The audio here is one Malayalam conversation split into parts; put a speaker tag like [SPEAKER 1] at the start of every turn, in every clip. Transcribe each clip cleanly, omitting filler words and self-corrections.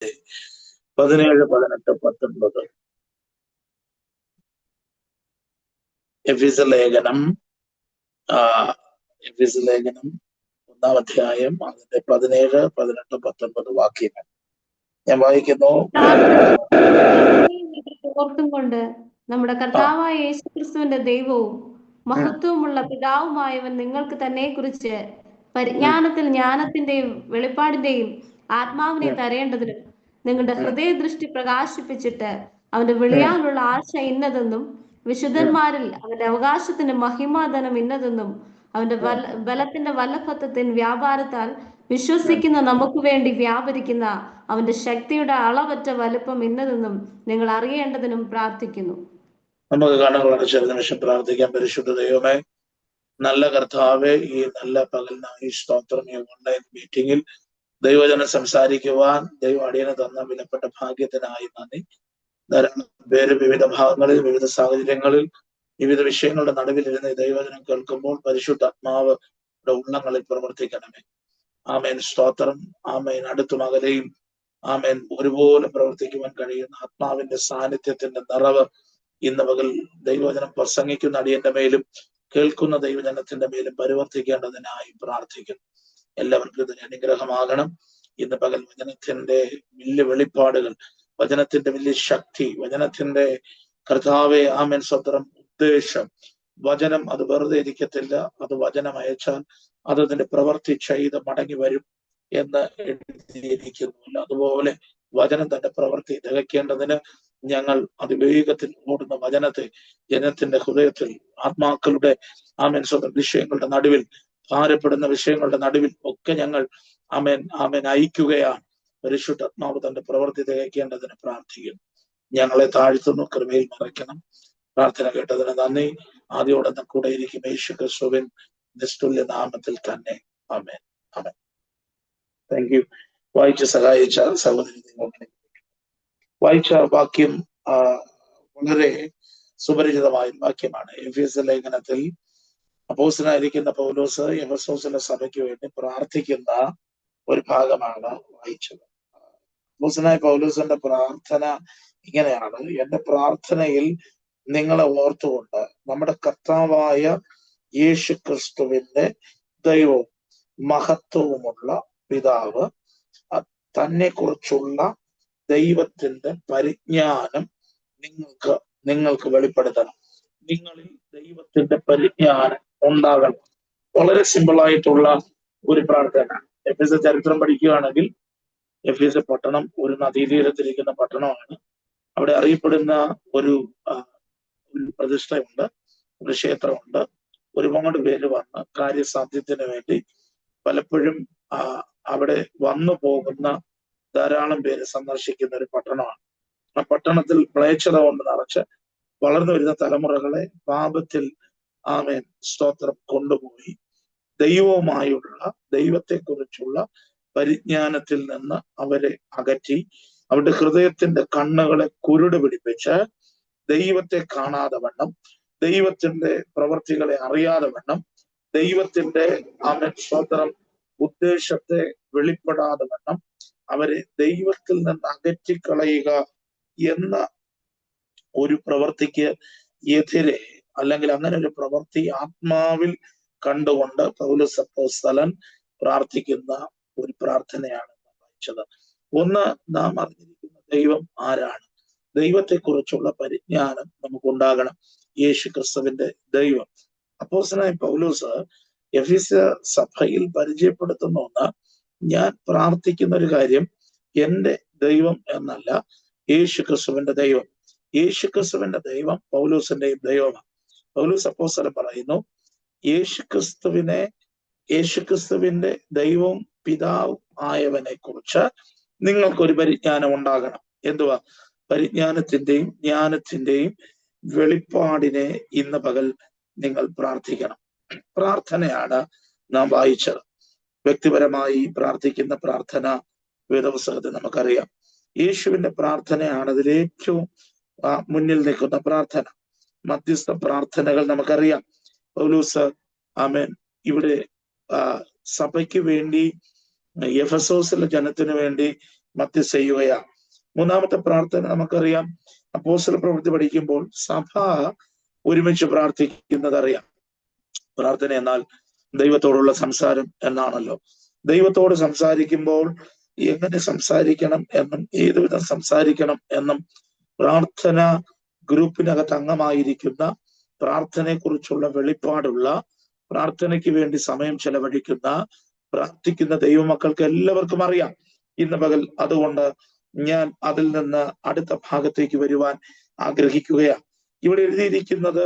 [SPEAKER 1] 17, 18, 19. എഫെസ്യ ലേഖനം 1-ാം അധ്യായം അതിന്റെ 17, 18, 19 വാക്യങ്ങൾ ഞാൻ വായിക്കുന്നു.
[SPEAKER 2] ഓർത്തും കൊണ്ട് നമ്മുടെ കർത്താവായ യേശുക്രിസ്തുവിന്റെ ദൈവവും മഹത്വമുള്ള പിതാവുമായവൻ നിങ്ങൾക്ക് തന്നെ കുറിച്ച് പരിജ്ഞാനത്തിൽ ജ്ഞാനത്തിന്റെയും വെളിപ്പാടിന്റെയും ആത്മാവിനെ തരേണ്ടതിനും നിങ്ങളുടെ ഹൃദയദൃഷ്ടി പ്രകാശിപ്പിച്ചിട്ട് അവന്റെ വിളിയാനുള്ള ആശ ഇന്നതെന്നും വിശുദ്ധന്മാരിൽ അവന്റെ അവകാശത്തിന്റെ മഹിമാധനം ഇന്നതെന്നും അവന്റെ ബലത്തിന്റെ വല്ലഭത്വത്തിൻ വ്യാപാരത്താൽ വിശ്വസിക്കുന്ന നമുക്ക് വേണ്ടി വ്യാപരിക്കുന്ന അവന്റെ ശക്തിയുടെ അളവറ്റ വലുപ്പം ഇന്നതെന്നും നിങ്ങൾ അറിയേണ്ടതിനും പ്രാർത്ഥിക്കുന്നു.
[SPEAKER 1] നമുക്ക് കണ്ണുകളെ ചെറിയ നിമിഷം പ്രാർത്ഥിക്കാം. പരിശുദ്ധ ദൈവമേ, നല്ല കർത്താവെ, ഈ നല്ല പകലിനായി സ്തോത്രം. ഈ ഓൺലൈൻ മീറ്റിംഗിൽ ദൈവജനം സംസാരിക്കുവാൻ ദൈവം അടിയന് തന്ന വിലപ്പെട്ട ഭാഗ്യത്തിനായി നന്ദി. ധാരാളം പേര് വിവിധ ഭാഗങ്ങളിൽ, വിവിധ സാഹചര്യങ്ങളിൽ, വിവിധ വിഷയങ്ങളുടെ നടുവിലിരുന്ന് ദൈവജനം കേൾക്കുമ്പോൾ പരിശുദ്ധാത്മാവ് ഉള്ളങ്ങളിൽ പ്രവർത്തിക്കണമേ. ആമേൻ, സ്തോത്രം. ആമേൻ. അടുത്തും അകലെയും ആമേൻ ഒരുപോലെ പ്രവർത്തിക്കുവാൻ കഴിയുന്ന ആത്മാവിന്റെ സാന്നിധ്യത്തിന്റെ നിറവ് ഇന്ന് പകൽ ദൈവജനം പ്രസംഗിക്കുന്ന അടിയന്റെ മേലും കേൾക്കുന്ന ദൈവജനത്തിന്റെ മേലും പരിവർത്തിക്കേണ്ടതിനായി പ്രാർത്ഥിക്കുന്നു. എല്ലാവർക്കും ഇതിന് അനുഗ്രഹമാകണം. ഇന്ന് പകൽ വചനത്തിന്റെ വലിയ വെളിപ്പാടുകൾ, വചനത്തിന്റെ വലിയ ശക്തി, വചനത്തിന്റെ കർത്താവെ ആമേൻ സ്വത്രം ഉദ്ദേശം, വചനം അത് വെറുതെ ഇരിക്കത്തില്ല. അത് വചനം അയച്ചാൽ അത് അതിന്റെ പ്രവൃത്തി ചെയ്ത് മടങ്ങി വരും എന്ന് എഴുതിയിരിക്കുന്നുവല്ലോ. അതുപോലെ വചനം തന്റെ പ്രവൃത്തി തികയ്ക്കേണ്ടതിന് ഞങ്ങൾ അതിവേഗത്തിൽ ഓടുന്ന വചനത്തെ ജനത്തിന്റെ ഹൃദയത്തിൽ, ആത്മാക്കളുടെ ആമേൻ സ്വന്തം വിഷയങ്ങളുടെ നടുവിൽ, ഭാരപ്പെടുന്ന വിഷയങ്ങളുടെ നടുവിൽ ഒക്കെ ഞങ്ങൾ ആമേൻ അയക്കുകയാണ്. പരിശുദ്ധാത്മാവ് തന്റെ പ്രവൃത്തി തികയ്ക്കേണ്ടതിന് പ്രാർത്ഥിക്കുന്നു. ഞങ്ങളെ താഴ്ത്തുന്നു, കൃപയിൽ മറയ്ക്കണം. പ്രാർത്ഥന കേട്ടതിന് നന്ദി. ആദ്യോടെ കൂടെ ഇരിക്കും യേശു ക്രിസ്തുവിൻ നിസ്തുല്യ നാമത്തിൽ തന്നെ. ആമേൻ, ആമേൻ. Thank you. വായിച്ച് സഹായിച്ച സഹോദരി, വായിച്ച വാക്യം വളരെ സുപരിചിതമായ വാക്യമാണ്. എഫെസ്യ ലേഖനത്തിൽ അപ്പോസ്തലനായിരിക്കുന്ന പൗലോസ് എഫെസോസിലെ സഭയ്ക്ക് വേണ്ടി പ്രാർത്ഥിക്കുന്ന ഒരു ഭാഗമാണ് വായിച്ചത്. അപ്പോസ്തലനായ പൗലോസിന്റെ പ്രാർത്ഥന ഇങ്ങനെയാണ്: എന്റെ പ്രാർത്ഥനയിൽ നിങ്ങളെ ഓർത്തുകൊണ്ട് നമ്മുടെ കർത്താവായ യേശു ക്രിസ്തുവിന്റെ ദൈവവും മഹത്വവുമുള്ള പിതാവ് തന്നെ കുറിച്ചുള്ള ദൈവത്തിന്റെ പരിജ്ഞാനം നിങ്ങൾക്ക് വെളിപ്പെടുത്തണം. നിങ്ങളിൽ ദൈവത്തിന്റെ പരിജ്ഞാനം ഉണ്ടാകണം. വളരെ സിമ്പിൾ ആയിട്ടുള്ള ഒരു പ്രാർത്ഥന. എഫെസ്യ ചരിത്രം പഠിക്കുകയാണെങ്കിൽ എഫെസ്യ പട്ടണം ഒരു നദീതീരത്തിരിക്കുന്ന പട്ടണമാണ്. അവിടെ അറിയപ്പെടുന്ന ഒരു പ്രതിഷ്ഠയുണ്ട്, ഒരു ക്ഷേത്രമുണ്ട്. ഒരുപാട് പേര് വന്ന് കാര്യസാധ്യത്തിന് വേണ്ടി പലപ്പോഴും അവിടെ വന്നു പോകുന്ന ധാരാളം പേര് സന്ദർശിക്കുന്ന ഒരു പട്ടണമാണ്. ആ പട്ടണത്തിൽ മ്ലേച്ഛത കൊണ്ട് നിറച്ച് വളർന്നു വരുന്ന തലമുറകളെ പാപത്തിൽ ആമേൻ സ്തോത്രം കൊണ്ടുപോയി ദൈവവുമായുള്ള, ദൈവത്തെക്കുറിച്ചുള്ള പരിജ്ഞാനത്തിൽ നിന്ന് അവരെ അകറ്റി അവരുടെ ഹൃദയത്തിന്റെ കണ്ണുകളെ കുരുട് പിടിപ്പിച്ച് ദൈവത്തെ കാണാതെ വണ്ണം, ദൈവത്തിന്റെ പ്രവർത്തികളെ അറിയാതെ വണ്ണം, ദൈവത്തിന്റെ ആമേൻ സ്തോത്രം ഉദ്ദേശത്തെ വെളിപ്പെടാതെ വണ്ണം അവരെ ദൈവത്തിൽ നിന്ന് അകറ്റിക്കളയുക എന്ന ഒരു പ്രവൃത്തിക്ക് എതിരെ, അല്ലെങ്കിൽ അങ്ങനെ ഒരു പ്രവൃത്തി ആത്മാവിൽ കണ്ടുകൊണ്ട് പൗലോസ് അപ്പോസ്തലൻ പ്രാർത്ഥിക്കുന്ന ഒരു പ്രാർത്ഥനയാണ് വായിച്ചത്. ഒന്ന്, നാം അറിഞ്ഞിരിക്കുന്ന ദൈവം ആരാണ്? ദൈവത്തെക്കുറിച്ചുള്ള പരിജ്ഞാനം നമുക്കുണ്ടാകണം. യേശു ക്രിസ്തുവിന്റെ ദൈവം. അപ്പോസ്തലനായ പൗലോസ് എഫെസ്യ സഭയിൽ പരിചയപ്പെടുത്തുന്ന ഒന്ന്, ഞാൻ പ്രാർത്ഥിക്കുന്ന ഒരു കാര്യം എന്റെ ദൈവം എന്നല്ല, യേശു ക്രിസ്തുവിന്റെ ദൈവം. യേശു ക്രിസ്തുവിന്റെ ദൈവം പൗലോസിന്റെയും ദൈവമാണ്. പൗലോസ് അപ്പോസ്തലൻ പറയുന്നു, യേശുക്രിസ്തുവിന്റെ ദൈവവും പിതാവും ആയവനെ കുറിച്ച് നിങ്ങൾക്കൊരു പരിജ്ഞാനം ഉണ്ടാകണം. എന്തുവാ? പരിജ്ഞാനത്തിന്റെയും ജ്ഞാനത്തിന്റെയും വെളിപ്പാടിനെ ഇന്ന് പകൽ നിങ്ങൾ പ്രാർത്ഥിക്കണം. പ്രാർത്ഥനയാണ് നാം വായിച്ചത്. വ്യക്തിപരമായി പ്രാർത്ഥിക്കുന്ന പ്രാർത്ഥന വേദപുസ്തകത്തിൽ നമുക്കറിയാം. യേശുവിന്റെ പ്രാർത്ഥനയാണ് അതിൽ ഏറ്റവും മുന്നിൽ നിൽക്കുന്ന പ്രാർത്ഥന. മധ്യസ്ഥ പ്രാർത്ഥനകൾ നമുക്കറിയാം. പൗലോസ് ആമേൻ ഇവിടെ സഭയ്ക്ക് വേണ്ടി, എഫെസോസിലെ ജനത്തിനു വേണ്ടി മധ്യസ്ഥ ചെയ്യുകയാ. മൂന്നാമത്തെ പ്രാർത്ഥന നമുക്കറിയാം, അപ്പോസ്തല പ്രവൃത്തി പഠിക്കുമ്പോൾ സഭ ഒരുമിച്ച് പ്രാർത്ഥിക്കുന്നത് അറിയാം. പ്രാർത്ഥന എന്നാൽ ദൈവത്തോടുള്ള സംസാരം എന്നാണല്ലോ. ദൈവത്തോട് സംസാരിക്കുമ്പോൾ എങ്ങനെ സംസാരിക്കണം എന്നും ഏതുവിധം സംസാരിക്കണം എന്നും പ്രാർത്ഥന ഗ്രൂപ്പിനകത്ത് അംഗമായിരിക്കുന്ന, പ്രാർത്ഥനയെക്കുറിച്ചുള്ള വെളിപ്പാടുള്ള, പ്രാർത്ഥനയ്ക്ക് വേണ്ടി സമയം ചെലവഴിക്കുന്ന, പ്രാർത്ഥിക്കുന്ന ദൈവമക്കൾക്ക് എല്ലാവർക്കും അറിയാം ഇന്ന് പകൽ. അതുകൊണ്ട് ഞാൻ അതിൽ നിന്ന് അടുത്ത ഭാഗത്തേക്ക് വരുവാൻ ആഗ്രഹിക്കുകയാണ്. ഇവിടെ എഴുതിയിരിക്കുന്നത്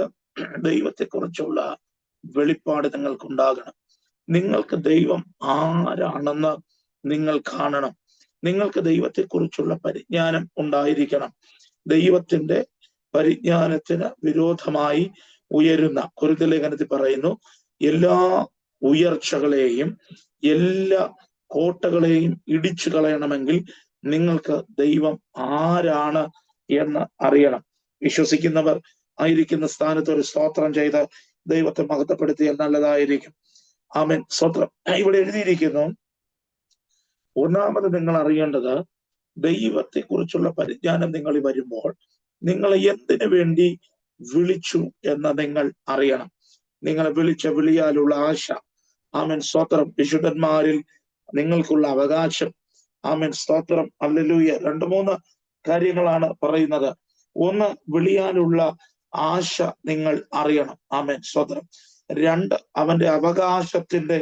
[SPEAKER 1] ദൈവത്തെക്കുറിച്ചുള്ള വെളിപ്പാട് നിങ്ങൾക്കുണ്ടാകണം. നിങ്ങൾക്ക് ദൈവം ആരാണെന്ന് നിങ്ങൾ കാണണം. നിങ്ങൾക്ക് ദൈവത്തെക്കുറിച്ചുള്ള പരിജ്ഞാനം ഉണ്ടായിരിക്കണം. ദൈവത്തിന്റെ പരിജ്ഞാനത്തിന് വിരോധമായി ഉയരുന്ന, കൊരിന്ത്യർ ലേഖനത്തിൽ പറയുന്നു, എല്ലാ ഉയർച്ചകളെയും എല്ലാ കോട്ടകളെയും ഇടിച്ചു കളയണമെങ്കിൽ നിങ്ങൾക്ക് ദൈവം ആരാണ് എന്ന് അറിയണം. വിശ്വസിക്കുന്നവർ ആയിരിക്കുന്ന സ്ഥാനത്ത് ഒരു സ്തോത്രം ചെയ്ത് ദൈവത്തെ മഹത്വപ്പെടുത്തിയാൽ നല്ലതായിരിക്കും. ആമേൻ, സ്തോത്രം. ഇവിടെ എഴുതിയിരിക്കുന്നു, ഒന്നാമത് നിങ്ങൾ അറിയേണ്ടത്, ദൈവത്തെക്കുറിച്ചുള്ള പരിജ്ഞാനം നിങ്ങളിൽ വരുമ്പോൾ നിങ്ങളെ എന്തിനു വേണ്ടി വിളിച്ചു എന്ന് നിങ്ങൾ അറിയണം. നിങ്ങളെ വിളിച്ച വിളിയാലുള്ള ആശ. ആമേൻ, സ്തോത്രം. വിശുദ്ധന്മാരിൽ നിങ്ങൾക്കുള്ള അവകാശം. ആമേൻ, സ്തോത്രം. ഹല്ലേലൂയ. 2-3 കാര്യങ്ങളാണ് പറയുന്നത്. ഒന്ന്, വിളിയാനുള്ള ആശ നിങ്ങൾ അറിയണം. ആമേൻ, സ്തോത്രം. 2, അവന്റെ അവകാശത്തിന്റെ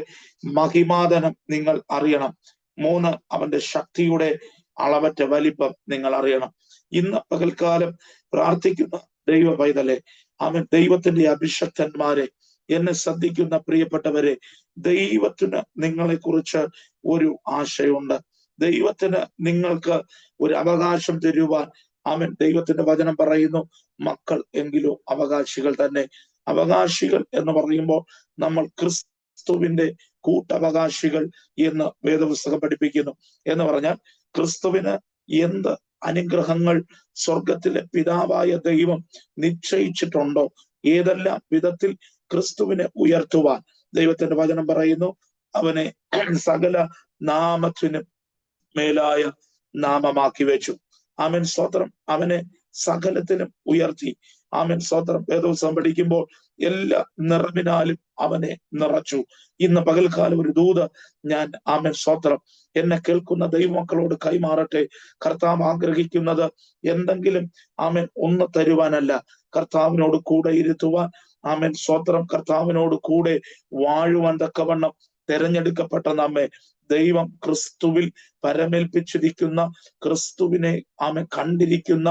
[SPEAKER 1] മഹിമാതനം നിങ്ങൾ അറിയണം. 3, അവന്റെ ശക്തിയുടെ അളവറ്റ വലിപ്പം നിങ്ങൾ അറിയണം. ഇന്ന് പകൽക്കാലം പ്രാർത്ഥിക്കുന്ന ദൈവ പൈതലെ, അവൻ ദൈവത്തിന്റെ അഭിഷക്തന്മാരെ, എന്നെ ശ്രദ്ധിക്കുന്ന പ്രിയപ്പെട്ടവരെ, ദൈവത്തിന് നിങ്ങളെ കുറിച്ച് ഒരു ആശയുണ്ട്. ദൈവത്തിന് നിങ്ങൾക്ക് ഒരു അവകാശം തരുവാൻ അവൻ, ദൈവത്തിന്റെ വചനം പറയുന്നു, മക്കൾ എങ്കിലോ അവകാശികൾ തന്നെ. അവകാശികൾ എന്ന് പറയുമ്പോൾ നമ്മൾ ക്രിസ്തുവിന്റെ കൂട്ടവകാശികൾ എന്ന് വേദപുസ്തകം പഠിപ്പിക്കുന്നു. എന്ന് പറഞ്ഞാൽ ക്രിസ്തുവിന് എന്ത് അനുഗ്രഹങ്ങൾ സ്വർഗത്തിലെ പിതാവായ ദൈവം നിശ്ചയിച്ചിട്ടുണ്ടോ, ഏതെല്ലാം വിധത്തിൽ ക്രിസ്തുവിനെ ഉയർത്തുവാൻ ദൈവത്തിന്റെ വചനം പറയുന്നു, അവനെ സകല നാമത്തിനും മേലായ നാമമാക്കി വെച്ചു. ആമേൻ, സ്തോത്രം. അവനെ സകലത്തിനും ഉയർത്തി. ആമേൻ, സ്തോത്രം. വേദപുസ്തകം പഠിക്കുമ്പോൾ എല്ലാ നിറവിനാലും അവനെ നിറച്ചു. ഇന്ന് പകൽക്കാലം ഒരു ദൂത് ഞാൻ, ആമേൻ, സ്തോത്രം, എന്നെ കേൾക്കുന്ന ദൈവമക്കളോട് കൈമാറട്ടെ. കർത്താവ് ആഗ്രഹിക്കുന്നത് എന്തെങ്കിലും, ആമേൻ, ഒന്ന് തരുവാനല്ല, കർത്താവിനോട് കൂടെ ഇരുത്തുവാൻ. ആമേൻ, സ്തോത്രം. കർത്താവിനോട് കൂടെ വാഴുവാൻ തക്കവണ്ണം തെരഞ്ഞെടുക്കപ്പെട്ട നമ്മെ ദൈവം ക്രിസ്തുവിൽ പരമേൽപ്പിച്ചിരിക്കുന്ന, ക്രിസ്തുവിനെ ആമേൻ കണ്ടിരിക്കുന്ന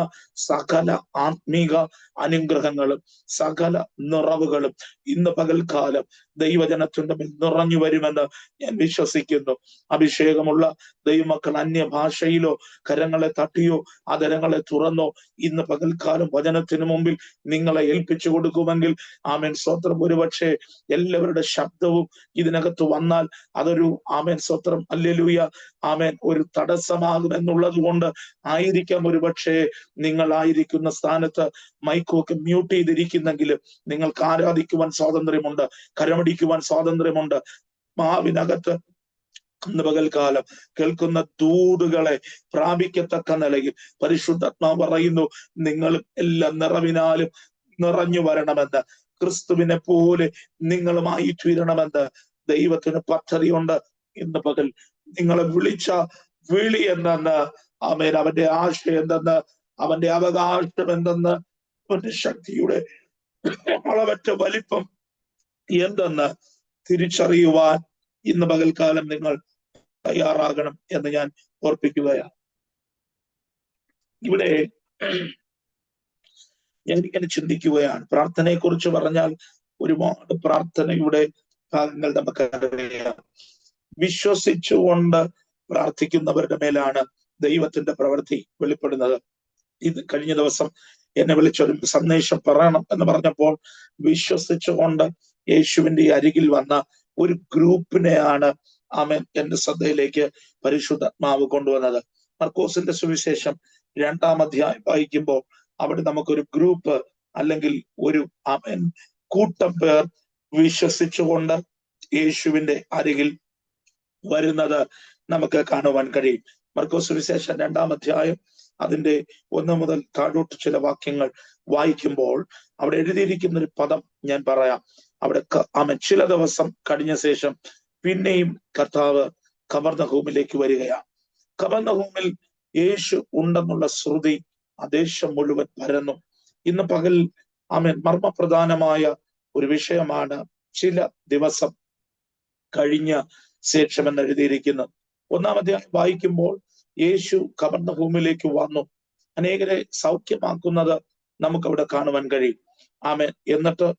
[SPEAKER 1] സകല ആത്മീക അനുഗ്രഹങ്ങളും സകല നിറവുകളും ഇന്ന് പകൽക്കാലം ദൈവജനത്തിന്റെ മേൽ നിറഞ്ഞു വരുമെന്ന് ഞാൻ വിശ്വസിക്കുന്നു. അഭിഷേകമുള്ള ദൈവമക്കൾ അന്യഭാഷയിലോ കരങ്ങളെ തട്ടിയോ അതരങ്ങളെ തുറന്നോ ഇന്ന് പകൽക്കാലം വചനത്തിന് മുമ്പിൽ നിങ്ങളെ ഏൽപ്പിച്ചു കൊടുക്കുമെങ്കിൽ, ആമേൻ, സ്തോത്രം, ഒരുപക്ഷെ എല്ലാവരുടെ ശബ്ദവും ഇതിനകത്ത് വന്നാൽ അതൊരു, ആമേൻ, സ്തോത്രം, ഹല്ലേലൂയ, ആമേൻ, ഒരു തടസ്സമാകുമെന്നുള്ളത് കൊണ്ട് ആയിരിക്കാം ഒരുപക്ഷെ നിങ്ങളായിരിക്കുന്ന സ്ഥാനത്ത് മൈക്കൊക്കെ മ്യൂട്ട് ചെയ്തിരിക്കുന്നെങ്കിലും നിങ്ങൾക്ക് ആരാധിക്കുവാൻ സ്വാതന്ത്ര്യമുണ്ട്, കരമടിക്കുവാൻ സ്വാതന്ത്ര്യമുണ്ട്. മാവിനകത്ത് ഇന്ന് പകൽക്കാലം കേൾക്കുന്ന ദൂതുകളെ പ്രാപിക്കത്തക്ക നിലയിൽ പരിശുദ്ധാത്മാവ് പറയുന്നു, നിങ്ങളും എല്ലാ നിറവിനാലും നിറഞ്ഞു വരണമെന്ന്, ക്രിസ്തുവിനെ പോലെ നിങ്ങളുമായി തീരണമെന്ന് ദൈവത്തിന് പദ്ധതിയുണ്ട്. ഇന്ന് പകൽ നിങ്ങളെ വിളിച്ച വിളി എന്തെന്ന്, ആമേൻ, അവന്റെ ആശ എന്തെന്ന്, അവന്റെ അവകാശം എന്തെന്ന്, അവന്റെ ശക്തിയുടെ അളവറ്റ വലിപ്പം എന്തെന്ന് തിരിച്ചറിയുവാൻ ഇന്ന് പകൽക്കാലം നിങ്ങൾ തയ്യാറാകണം എന്ന് ഞാൻ ഓർപ്പിക്കുകയാണ്. ഇവിടെ ഞാനിങ്ങനെ ചിന്തിക്കുകയാണ്, പ്രാർത്ഥനയെ കുറിച്ച് പറഞ്ഞാൽ ഒരുപാട് പ്രാർത്ഥനയുടെ ഭാഗങ്ങൾ നമുക്കറിയാം. വിശ്വസിച്ചുകൊണ്ട് പ്രാർത്ഥിക്കുന്നവരുടെ മേലാണ് ദൈവത്തിന്റെ പ്രവൃത്തി വെളിപ്പെടുന്നത്. ഇത് കഴിഞ്ഞ ദിവസം എന്നെ വിളിച്ചൊരു സന്ദേശം പറയണം എന്ന് പറഞ്ഞപ്പോൾ വിശ്വസിച്ചുകൊണ്ട് യേശുവിന്റെ അരികിൽ വന്ന ഒരു ഗ്രൂപ്പിനെയാണ്, ആമേൻ, എന്റെ ശ്രദ്ധയിലേക്ക് പരിശുദ്ധാത്മാവ് കൊണ്ടുവന്നത്. മർക്കോസിന്റെ സുവിശേഷം 2-ാം അധ്യായം വായിക്കുമ്പോൾ അവിടെ നമുക്കൊരു ഗ്രൂപ്പ് അല്ലെങ്കിൽ ഒരു, ആമേൻ, കൂട്ടം പേർ വിശ്വസിച്ചുകൊണ്ട് യേശുവിന്റെ അരികിൽ വരുന്നത് നമുക്ക് കാണുവാൻ കഴിയും. മർക്കോസ് സുവിശേഷം 2-ാം അധ്യായം അതിന്റെ 1 മുതൽ താഴോട്ട് ചില വാക്യങ്ങൾ വായിക്കുമ്പോൾ അവിടെ എഴുതിയിരിക്കുന്ന ഒരു പദം ഞാൻ പറയാം. അവിടെ ചില ദിവസം കഴിഞ്ഞ ശേഷം പിന്നെയും കർത്താവ് കഫർന്നഹൂമിലേക്ക് വരികയാണ്. കഫർന്നഹൂമിൽ യേശു ഉണ്ടെന്നുള്ള ശ്രുതി ആ ദേശം മുഴുവൻ പരന്നു. ഇന്ന് പകൽ മർമ്മപ്രധാനമായ ഒരു വിഷയമാണ് ചില ദിവസം കഴിഞ്ഞ ശേഷം എന്ന് എഴുതിയിരിക്കുന്നത്. 1-ാം അധ്യായം വായിക്കുമ്പോൾ യേശു കഫർന്നഹൂമിലേക്ക് വന്നു. അനേകരെ സൗഖ്യമാക്കുന്നത് നമുക്കവിടെ കാണുവാൻ കഴിയും. എന്നിട്ട്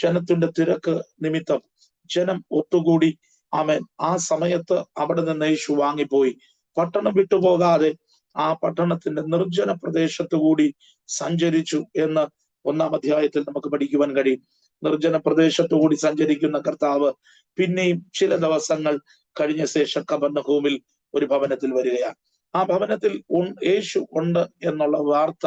[SPEAKER 1] ജനത്തിന്റെ തിരക്ക് നിമിത്തം ജനം ഒത്തുകൂടി. ആ സമയത്ത് അവിടെ നിന്ന് യേശു വാങ്ങിപ്പോയി. പട്ടണം വിട്ടുപോകാതെ ആ പട്ടണത്തിന്റെ നിർജ്ജന പ്രദേശത്തു കൂടി സഞ്ചരിച്ചു എന്ന് 1-ാം അധ്യായത്തിൽ നമുക്ക് പഠിക്കുവാൻ കഴിയും. നിർജ്ജന പ്രദേശത്തു കൂടി സഞ്ചരിക്കുന്ന കർത്താവ് പിന്നെയും ചില ദിവസങ്ങൾ കഴിഞ്ഞ ശേഷം കഫർന്നഹൂമിൽ ഒരു ഭവനത്തിൽ വരികയാണ്. ആ ഭവനത്തിൽ യേശു ഉണ്ട് എന്നുള്ള വാർത്ത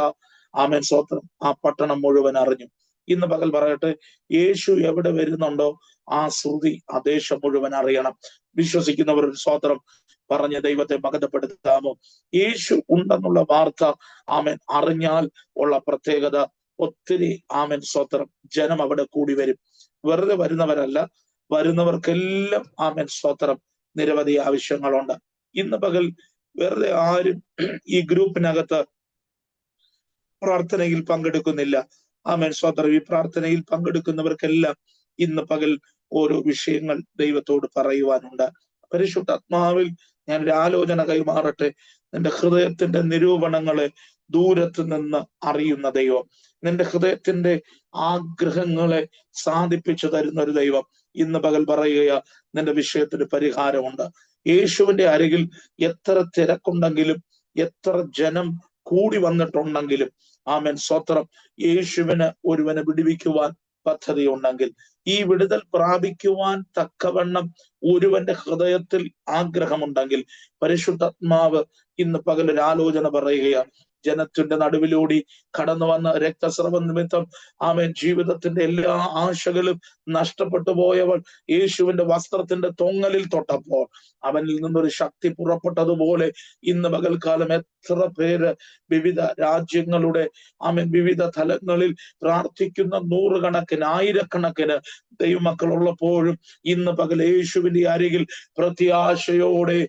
[SPEAKER 1] സ്വത്രം ആ പട്ടണം മുഴുവൻ അറിഞ്ഞു. ഇന്ന് പകൽ പറയട്ടെ, യേശു എവിടെ വരുന്നുണ്ടോ ആ ശ്രുതി ആ ദേശം മുഴുവൻ അറിയണം. വിശ്വസിക്കുന്നവർ ഒരു സ്വത്രം പറഞ്ഞ് ദൈവത്തെ മഹത്വപ്പെടുത്താമോ? യേശു ഉണ്ടെന്നുള്ള വാർത്ത അറിഞ്ഞാൽ ഉള്ള പ്രത്യേകത ഒത്തിരി സ്വത്രം ജനം അവിടെ കൂടി വരും. വെറുതെ വരുന്നവരല്ല, വരുന്നവർക്കെല്ലാം സ്വത്രം നിരവധി ആവശ്യങ്ങളുണ്ട്. ഇന്ന് പകൽ വെറുതെ ആരും ഈ ഗ്രൂപ്പിനകത്ത് പ്രാർത്ഥനയിൽ പങ്കെടുക്കുന്നില്ല. സ്വത്രം ഈ പ്രാർത്ഥനയിൽ പങ്കെടുക്കുന്നവർക്കെല്ലാം ഇന്ന് പകൽ ഓരോ വിഷയങ്ങൾ ദൈവത്തോട് പറയുവാനുണ്ട്. പരിശുദ്ധാത്മാവിൽ ഞാൻ ഒരു ആലോചന കൈമാറട്ടെ. നിന്റെ ഹൃദയത്തിന്റെ നിരൂപണങ്ങളെ ദൂരത്ത് നിന്ന് അറിയുന്ന ദൈവം, നിന്റെ ഹൃദയത്തിന്റെ ആഗ്രഹങ്ങളെ സാധിപ്പിച്ചു തരുന്ന ഒരു ദൈവം ഇന്ന് പകൽ പറയുക, നിന്റെ വിഷയത്തിന് പരിഹാരമുണ്ട്. യേശുവിന്റെ അരികിൽ എത്ര തിരക്കുണ്ടെങ്കിലും എത്ര ജനം കൂടി വന്നിട്ടുണ്ടെങ്കിലും സ്വത്രം യേശുവിന് ഒരുവനെ വിടുവിക്കുവാൻ പദ്ധതി ഉണ്ടെങ്കിൽ, ഈ വിടുതൽ പ്രാപിക്കുവാൻ തക്കവണ്ണം ഒരുവന്റെ ഹൃദയത്തിൽ ആഗ്രഹമുണ്ടെങ്കിൽ, പരിശുദ്ധാത്മാവ് ഇന്ന് പകൽ ഒരു ആലോചന പറയുകയാണ്. ജനത്തിന്റെ നടുവിലൂടി കടന്നു വന്ന രക്തസ്രവ നിമിത്തം ജീവിതത്തിന്റെ എല്ലാ ആശകളും നഷ്ടപ്പെട്ടു പോയവൾ യേശുവിന്റെ വസ്ത്രത്തിന്റെ തൊങ്ങലിൽ തൊട്ടപ്പോൾ അവനിൽ നിന്നൊരു ശക്തി പുറപ്പെട്ടതുപോലെ ഇന്ന് പകൽക്കാലം എത്ര പേര് വിവിധ രാജ്യങ്ങളുടെ വിവിധ തലങ്ങളിൽ പ്രാർത്ഥിക്കുന്ന നൂറുകണക്കിന് ആയിരക്കണക്കിന് ദൈവമക്കൾ ഉള്ളപ്പോഴും ഇന്ന് പകൽ യേശുവിന്റെ അരികിൽ പ്രത്യാശയോടെ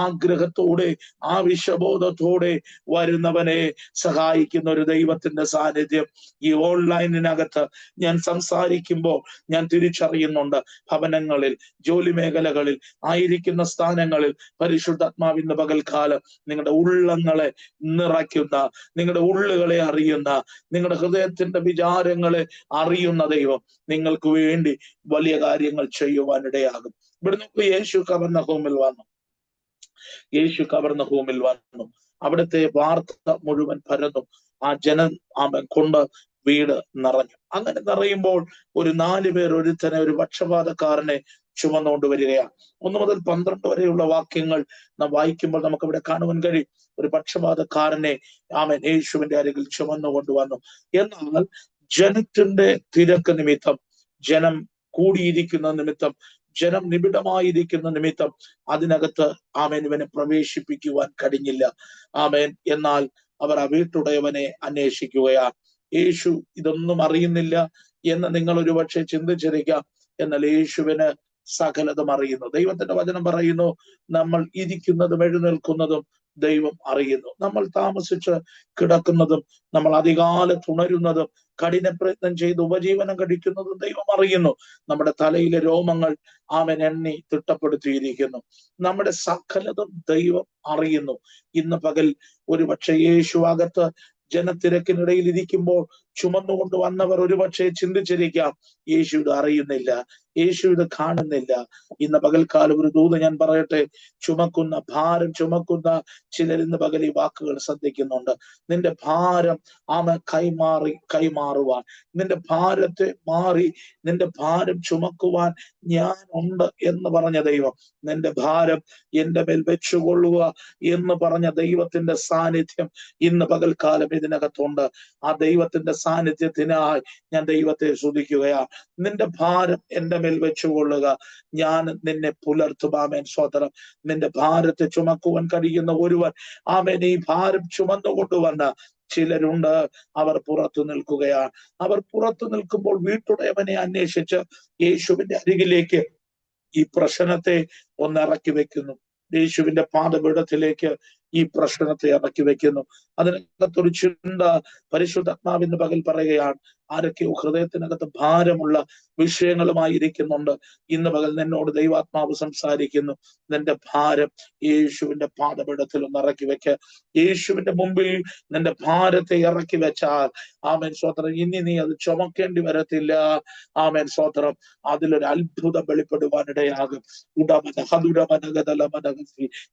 [SPEAKER 1] ആഗ്രഹത്തോടെ ആവശ്യബോധത്തോടെ വരുന്നവനെ സഹായിക്കുന്ന ഒരു ദൈവത്തിന്റെ സാന്നിധ്യം ഈ ഓൺലൈനിനകത്ത് ഞാൻ സംസാരിക്കുമ്പോൾ ഞാൻ തിരിച്ചറിയുന്നുണ്ട്. ഭവനങ്ങളിൽ, ജോലി മേഖലകളിൽ, ആയിരിക്കുന്ന സ്ഥാനങ്ങളിൽ പരിശുദ്ധാത്മാവിന്റെ പകൽക്കാലം നിങ്ങളുടെ ഉള്ളങ്ങളെ നിറയ്ക്കുന്ന, നിങ്ങളുടെ ഉള്ളുകളെ അറിയുന്ന, നിങ്ങളുടെ ഹൃദയത്തിന്റെ വിചാരങ്ങളെ അറിയുന്ന ദൈവം നിങ്ങൾക്ക് വേണ്ടി വലിയ കാര്യങ്ങൾ ചെയ്യുവാനിടയാകും. ഇവിടെ നമുക്ക് യേശു കഫർന്നഹൂമിൽ വന്നു. അവിടുത്തെ വാർത്ത മുഴുവൻ പരന്നു. ആ ജനം കൊണ്ട് വീട് നിറഞ്ഞു. അങ്ങനെ നിറയുമ്പോൾ ഒരു 4 പേർ ഒരുത്തനെ, ഒരു പക്ഷപാതക്കാരനെ ചുമന്നുകൊണ്ട് വരികയാണ്. 1 മുതൽ 12 വരെയുള്ള വാക്യങ്ങൾ നാം വായിക്കുമ്പോൾ നമുക്ക് ഇവിടെ കാണുവാൻ കഴിയും. ഒരു പക്ഷപാതക്കാരനെ യേശുവിന്റെ അരികിൽ ചുമന്നുകൊണ്ട് വന്നു. എന്നാൽ ജനത്തിന്റെ തിരക്ക് നിമിത്തം, ജനം കൂടിയിരിക്കുന്ന നിമിത്തം, ജനം നിബിഡമായിരിക്കുന്ന നിമിത്തം അതിനകത്ത് ഇവനെ പ്രവേശിപ്പിക്കുവാൻ കഴിഞ്ഞില്ല. എന്നാൽ അവർ ആ വീട്ടുടയവനെ അന്വേഷിക്കുകയാണ്. യേശു ഇതൊന്നും അറിയുന്നില്ല എന്ന് നിങ്ങൾ ഒരുപക്ഷെ ചിന്തിച്ചിരിക്കാം. എന്നാൽ യേശുവിന് സകലതും അറിയുന്നു. ദൈവത്തിന്റെ വചനം പറയുന്നു, നമ്മൾ ഇരിക്കുന്നതും എഴുന്നേൽക്കുന്നതും ദൈവം അറിയുന്നു. നമ്മൾ താമസിച്ച് കിടക്കുന്നതും നമ്മൾ അധികാലത്ത് ഉണരുന്നതും കഠിന പ്രയത്നം ചെയ്ത് ഉപജീവനം കഴിക്കുന്നതും ദൈവം അറിയുന്നു. നമ്മുടെ തലയിലെ രോമങ്ങൾ എണ്ണി തിട്ടപ്പെടുത്തിയിരിക്കുന്നു. നമ്മുടെ സകലതും ദൈവം അറിയുന്നു. ഇന്ന് പകൽ ഒരുപക്ഷെ യേശു അകത്ത് ജനത്തിരക്കിനിടയിൽ ഇരിക്കുമ്പോൾ ചുമന്നുകൊണ്ട് വന്നവർ ഒരുപക്ഷെ ചിന്തിച്ചിരിക്കാം, യേശു ഇത് അറിയുന്നില്ല, യേശു ഇത് കാണുന്നില്ല. ഇന്ന് പകൽക്കാലം ഒരു ദൂത് ഞാൻ പറയട്ടെ. ഭാരം ചുമക്കുന്ന ചിലർ ഇന്ന് പകൽ ഈ വാക്കുകൾ ശ്രദ്ധിക്കുന്നുണ്ട്. നിന്റെ ഭാരം കൈമാറുവാൻ, നിന്റെ ഭാരത്തെ മാറി നിന്റെ ഭാരം ചുമക്കുവാൻ ഞാൻ ഉണ്ട് എന്ന് പറഞ്ഞ ദൈവം, നിന്റെ ഭാരം എന്റെ മേൽ വെച്ചുകൊള്ളുക എന്ന് പറഞ്ഞ ദൈവത്തിന്റെ സാന്നിധ്യം ഇന്ന് പകൽക്കാലം ഇതിനകത്തുണ്ട്. ആ ദൈവത്തിന്റെ സാന്നിധ്യത്തിനായി ഞാൻ ദൈവത്തെ സ്തുതിക്കുകയാണ്. നിന്റെ ഭാരം എന്റെ മേൽ വെച്ചുകൊള്ളുക, ഞാൻ നിന്നെ പുലർത്തും. ആമേൻ സ്വതന്ത്രം. നിന്റെ ഭാരത്തെ ചുമക്കുവാൻ കഴിയുന്ന ഒരുവൻ, ആമേൻ, ഈ ഭാരം ചുമന്നുകൊണ്ടുവന്ന ചിലരുണ്ട്. അവർ പുറത്തു നിൽക്കുകയാണ്. അവർ പുറത്തു നിൽക്കുമ്പോൾ വീട്ടുടയവനെ അന്വേഷിച്ച് യേശുവിന്റെ അരികിലേക്ക് ഈ പ്രശ്നത്തെ ഒന്നിറക്കി വെക്കുന്നു. യേശുവിന്റെ പാദപീഠത്തിലേക്ക് ഈ പ്രശ്നത്തെ ഇറക്കി വെക്കുന്നു. അതിനകത്തൊരു ചിന്ത പരിശുദ്ധാത്മാവിന്റെ പകൽ പറയുകയാണ്. ആരൊക്കെയോ ഹൃദയത്തിനകത്ത് ഭാരമുള്ള വിഷയങ്ങളുമായിരിക്കുന്നുണ്ട്. ഇന്ന് പകൽ നിന്നോട് ദൈവാത്മാവ് സംസാരിക്കുന്നു. നിന്റെ ഭാരം യേശുവിന്റെ പാദപീഠത്തിൽ ഒന്ന് ഇറക്കി വെക്ക. യേശുവിന്റെ മുമ്പിൽ നിന്റെ ഭാരത്തെ ഇറക്കി വെച്ചാൽ, ആമേൻ സ്വോത്രം, ഇനി നീ അത് ചുമക്കേണ്ടി വരത്തില്ല. ആമേൻ സ്വോത്രം. അതിലൊരു അത്ഭുതം വെളിപ്പെടുവാനിടയാകും.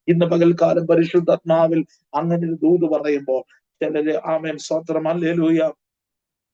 [SPEAKER 1] ഇന്ന് പകൽക്കാലം പരിശുദ്ധാത്മാവിൽ അങ്ങനെ ഒരു ദൂത് പറയുമ്പോൾ ചിലര്, ആമേൻ സ്വോത്രം, ഹല്ലേലൂയ,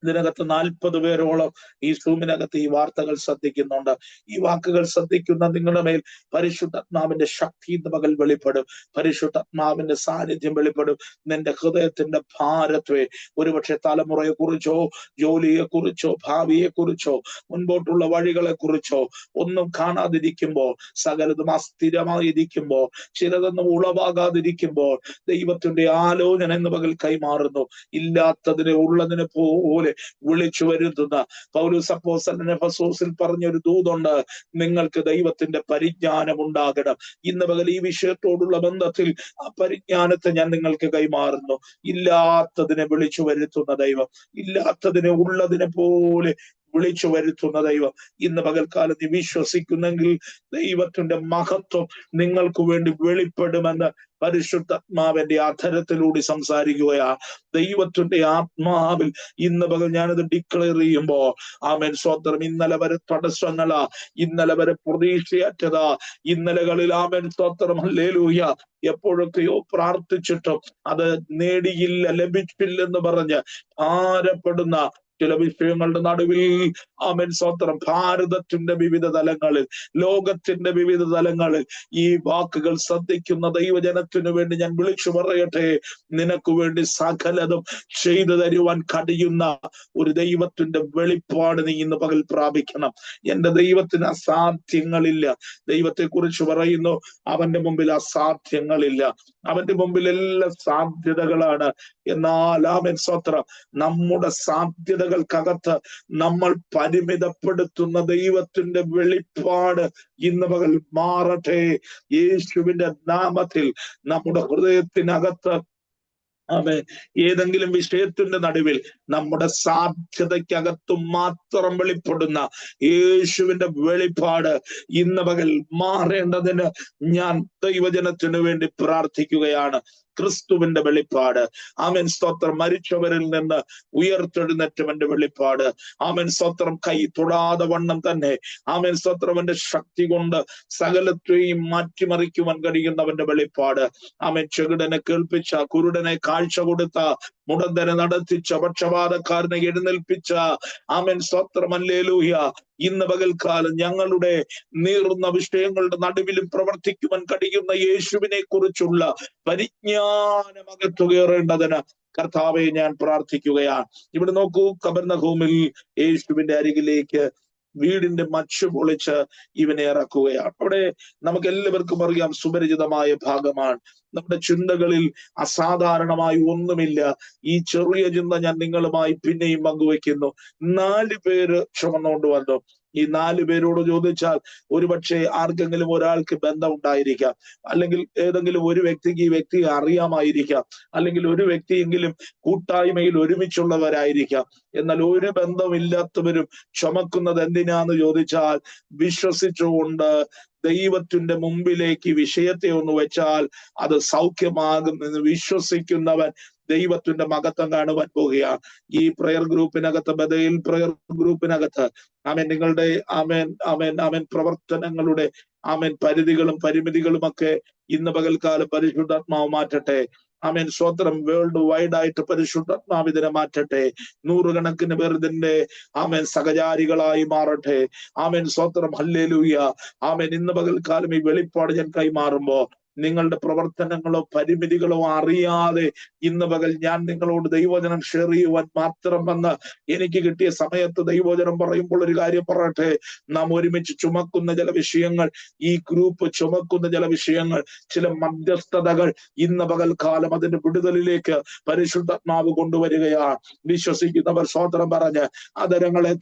[SPEAKER 1] ഇതിനകത്ത് 40 പേരോളം ഈ സൂമിനകത്ത് ഈ വാർത്തകൾ ശ്രദ്ധിക്കുന്നുണ്ട്. ഈ വാക്കുകൾ ശ്രദ്ധിക്കുന്ന നിങ്ങളുടെ മേൽ പരിശുദ്ധാത്മാവിന്റെ ശക്തി ഇന്ന് പകൽ വെളിപ്പെടും. പരിശുദ്ധാത്മാവിന്റെ സാന്നിധ്യം വെളിപ്പെടും. നിന്റെ ഹൃദയത്തിന്റെ ഭാരത്തെ, ഒരുപക്ഷെ തലമുറയെ കുറിച്ചോ, ജോലിയെ കുറിച്ചോ, ഭാവിയെ കുറിച്ചോ, മുൻപോട്ടുള്ള വഴികളെ കുറിച്ചോ ഒന്നും കാണാതിരിക്കുമ്പോൾ, സകലതും അസ്ഥിരമായിരിക്കുമ്പോൾ, ചിലതൊന്നും ഉളവാകാതിരിക്കുമ്പോൾ ദൈവത്തിന്റെ ആലോചന എന്ന് പകൽ കൈമാറുന്നു. ഇല്ലാത്തതിനെ ഉള്ളതിനെ പോലെ വിളിച്ചു വരുത്തുന്ന പൗലോസ് അപ്പോസ്തലൻ എഫെസോസിൽ പറഞ്ഞൊരു ദൂതുണ്ട്. നിങ്ങൾക്ക് ദൈവത്തിന്റെ പരിജ്ഞാനം ഉണ്ടാകണം. ഇന്ന് പകൽ ഈ വിഷയത്തോടുള്ള ബന്ധത്തിൽ ആ പരിജ്ഞാനത്തെ ഞാൻ നിങ്ങൾക്ക് കൈമാറുന്നു. ഇല്ലാത്തതിനെ വിളിച്ചു വരുത്തുന്ന ദൈവം, ഇല്ലാത്തതിനെ ഉള്ളതിനെ പോലെ വിളിച്ചു വരുത്തുന്ന ദൈവം. ഇന്ന് പകൽക്കാലം നീ വിശ്വസിക്കുന്നെങ്കിൽ ദൈവത്തിന്റെ മഹത്വം നിങ്ങൾക്ക് വേണ്ടി വെളിപ്പെടുമെന്ന് പരിശുദ്ധാത്മാവിന്റെ അധരത്തിലൂടെ സംസാരിക്കുകയാണ്. ദൈവത്തിന്റെ ആത്മാവിൽ ഇന്ന് പകൽ ഞാനത് ഡിക്ലെയർ ചെയ്യുമ്പോൾ, ആമേൻ സ്വോത്രം, ഇന്നലെ വരെ തടസ്സങ്ങളാ, ഇന്നലെ വരെ പ്രതീക്ഷയറ്റതാ, ഇന്നലകളിൽ, ആമേൻ സ്വോത്രം, ഹല്ലേലൂയ, എപ്പോഴൊക്കെയോ പ്രാർത്ഥിച്ചിട്ടും അത് നേടിയില്ല, ലഭിച്ചില്ലെന്ന് പറഞ്ഞ് ഭാരപ്പെടുന്ന ചില വിഷയങ്ങളുടെ നടുവിൽ, ആമേൻ സ്വോത്രം, ഭാരതത്തിന്റെ വിവിധ തലങ്ങളിൽ, ലോകത്തിന്റെ വിവിധ തലങ്ങളിൽ ഈ വാക്കുകൾ ശ്രദ്ധിക്കുന്ന ദൈവജനത്തിനു വേണ്ടി ഞാൻ വിളിച്ചു പറയട്ടെ, നിനക്ക് വേണ്ടി സകലതും ചെയ്തു തരുവാൻ കഴിയുന്ന ഒരു ദൈവത്തിന്റെ വെളിപ്പാട് നീ ഇന്ന് പകൽ പ്രാപിക്കണം. എന്റെ ദൈവത്തിന് അസാധ്യങ്ങളില്ല. ദൈവത്തെ കുറിച്ച് പറയുന്നു, അവന്റെ മുമ്പിൽ അസാധ്യങ്ങളില്ല, അവന്റെ മുമ്പിൽ എല്ലാ സാധ്യതകളാണ്. എന്നാൽ, ആമേൻ സ്വോത്രം, നമ്മുടെ സാധ്യതകൾക്കകത്ത് നമ്മൾ പരിമിതപ്പെടുത്തുന്ന ദൈവത്തിന്റെ വെളിപ്പാട് ഇന്ന് പകൽ മാറട്ടെ. യേശുവിന്റെ നാമത്തിൽ നമ്മുടെ ഹൃദയത്തിനകത്ത്, ആമേൻ, ഏതെങ്കിലും വിഷയത്തിന്റെ നടുവിൽ നമ്മുടെ സാധ്യതയ്ക്കകത്ത് മാത്രം വെളിപ്പെടുന്ന യേശുവിന്റെ വെളിപ്പാട് ഇന്ന് പകൽ മാറേണ്ടതിന് ഞാൻ ദൈവജനത്തിനു വേണ്ടി പ്രാർത്ഥിക്കുകയാണ്. ക്രിസ്തുവിന്റെ വെളിപ്പാട്, ആമേൻ സ്തോത്രം, മരിച്ചവരിൽ നിന്ന് ഉയർത്തെഴുന്നേറ്റവന്റെ വെളിപ്പാട്, ആമേൻ സ്തോത്രം, കൈ തൊടാതെ വണ്ണം തന്നെ, ആമേൻ സ്തോത്രം, അവന്റെ ശക്തി കൊണ്ട് സകലത്തെയും മാറ്റിമറിക്കുവാൻ കഴിയുന്നവന്റെ വെളിപ്പാട്, ആമേൻ ചെകിടനെ കേൾപ്പിച്ച, കുരുടനെ കാഴ്ച കൊടുത്ത, മുടന്തനെ നടത്തിച്ച, പക്ഷപാതക്കാരനെ എഴുന്നേൽപ്പിച്ച, ആമേൻ സ്തോത്രം, ഹല്ലേലൂയ, ഇന്ന് പകൽക്കാലം ഞങ്ങളുടെ നീറുന്ന വിഷയങ്ങളുടെ നടുവിലും പ്രവർത്തിക്കുവാൻ കഴിയുന്ന യേശുവിനെ കുറിച്ചുള്ള പരിജ്ഞാനമകത്തു കയറേണ്ടതിന് കർത്താവെ ഞാൻ പ്രാർത്ഥിക്കുകയാണ്. ഇവിടെ നോക്കൂ, കബർന്നഹൂമിൽ യേശുവിന്റെ അരികിലേക്ക് വീടിന്റെ മച്ചു പൊളിച്ച് ഇവനെ ഇറക്കുകയാണ്. അവിടെ നമുക്ക് എല്ലാവർക്കും അറിയാം, സുപരിചിതമായ ഭാഗമാണ്. നമ്മുടെ ചിന്തകളിൽ അസാധാരണമായി ഒന്നുമില്ല. ഈ ചെറിയ ചിന്ത ഞാൻ നിങ്ങളുമായി പിന്നെയും പങ്കുവെക്കുന്നു. 4 പേര് ചുമന്നുകൊണ്ട് വന്നു. ഈ 4 പേരോട് ചോദിച്ചാൽ ഒരുപക്ഷെ ആർക്കെങ്കിലും ഒരാൾക്ക് ബന്ധം ഉണ്ടായിരിക്കാം, അല്ലെങ്കിൽ ഏതെങ്കിലും ഒരു വ്യക്തിക്ക് ഈ വ്യക്തിയെ അറിയാമായിരിക്കാം, അല്ലെങ്കിൽ ഒരു വ്യക്തിയെങ്കിലും കൂട്ടായ്മയിൽ ഒരുമിച്ചുള്ളവരായിരിക്കാം. എന്നാൽ ഒരു ബന്ധമില്ലാത്തവരും ചുമക്കുന്നത് എന്തിനാന്ന് ചോദിച്ചാൽ, വിശ്വസിച്ചുകൊണ്ട് ദൈവത്തിന്റെ മുമ്പിലേക്ക് വിഷയത്തെ ഒന്ന് വെച്ചാൽ അത് സൗഖ്യമാകുമെന്ന് വിശ്വസിക്കുന്നവൻ ദൈവത്തിന്റെ മഹത്വം കാണുവാൻ പോവുകയാണ്. ഈ പ്രയർ ഗ്രൂപ്പിനകത്ത്, ബദയിൽ പ്രയർ ഗ്രൂപ്പിനകത്ത്, ആമേൻ, നിങ്ങളുടെ ആമേൻ പ്രവർത്തനങ്ങളുടെ പരിധികളും പരിമിതികളും ഒക്കെ ഇന്ന് പകൽക്കാലം പരിശുദ്ധാത്മാവ് മാറ്റട്ടെ. ആമേൻ സ്വോത്രം, വേൾഡ് വൈഡ് ആയിട്ട് പരിശുദ്ധാത്മാവ് ഇതിനെ മാറ്റട്ടെ. 100 കണക്കിന് പേർ ഇതിന്റെ സഹചാരികളായി മാറട്ടെ. ആമേൻ സ്വോത്രം, ഹല്ലേലൂയ. ആമേൻ, ഇന്ന് പകൽക്കാലം ഈ വെളിപ്പാട് ഞാൻ കൈമാറുമ്പോ നിങ്ങളുടെ പ്രവർത്തനങ്ങളോ പരിമിതികളോ അറിയാതെ ഇന്ന് പകൽ ഞാൻ നിങ്ങളോട് ദൈവവചനം ഷെയർ ചെയ്യുവാൻ മാത്രം വന്ന് എനിക്ക് കിട്ടിയ സമയത്ത് ദൈവവചനം പറയുമ്പോൾ ഒരു കാര്യം പറയട്ടെ. നാം ഒരുമിച്ച് ചുമക്കുന്ന ചില വിഷയങ്ങൾ, ഈ ഗ്രൂപ്പ് ചുമക്കുന്ന ചില വിഷയങ്ങൾ, ചില മധ്യസ്ഥതകൾ ഇന്ന് പകൽക്കാലം അതിന്റെ വിടുതലിലേക്ക് പരിശുദ്ധാത്മാവ് കൊണ്ടുവരികയാണ്. വിശ്വസിക്കുന്നവർ സ്തോത്രം പറഞ്ഞ് അതരങ്ങളെ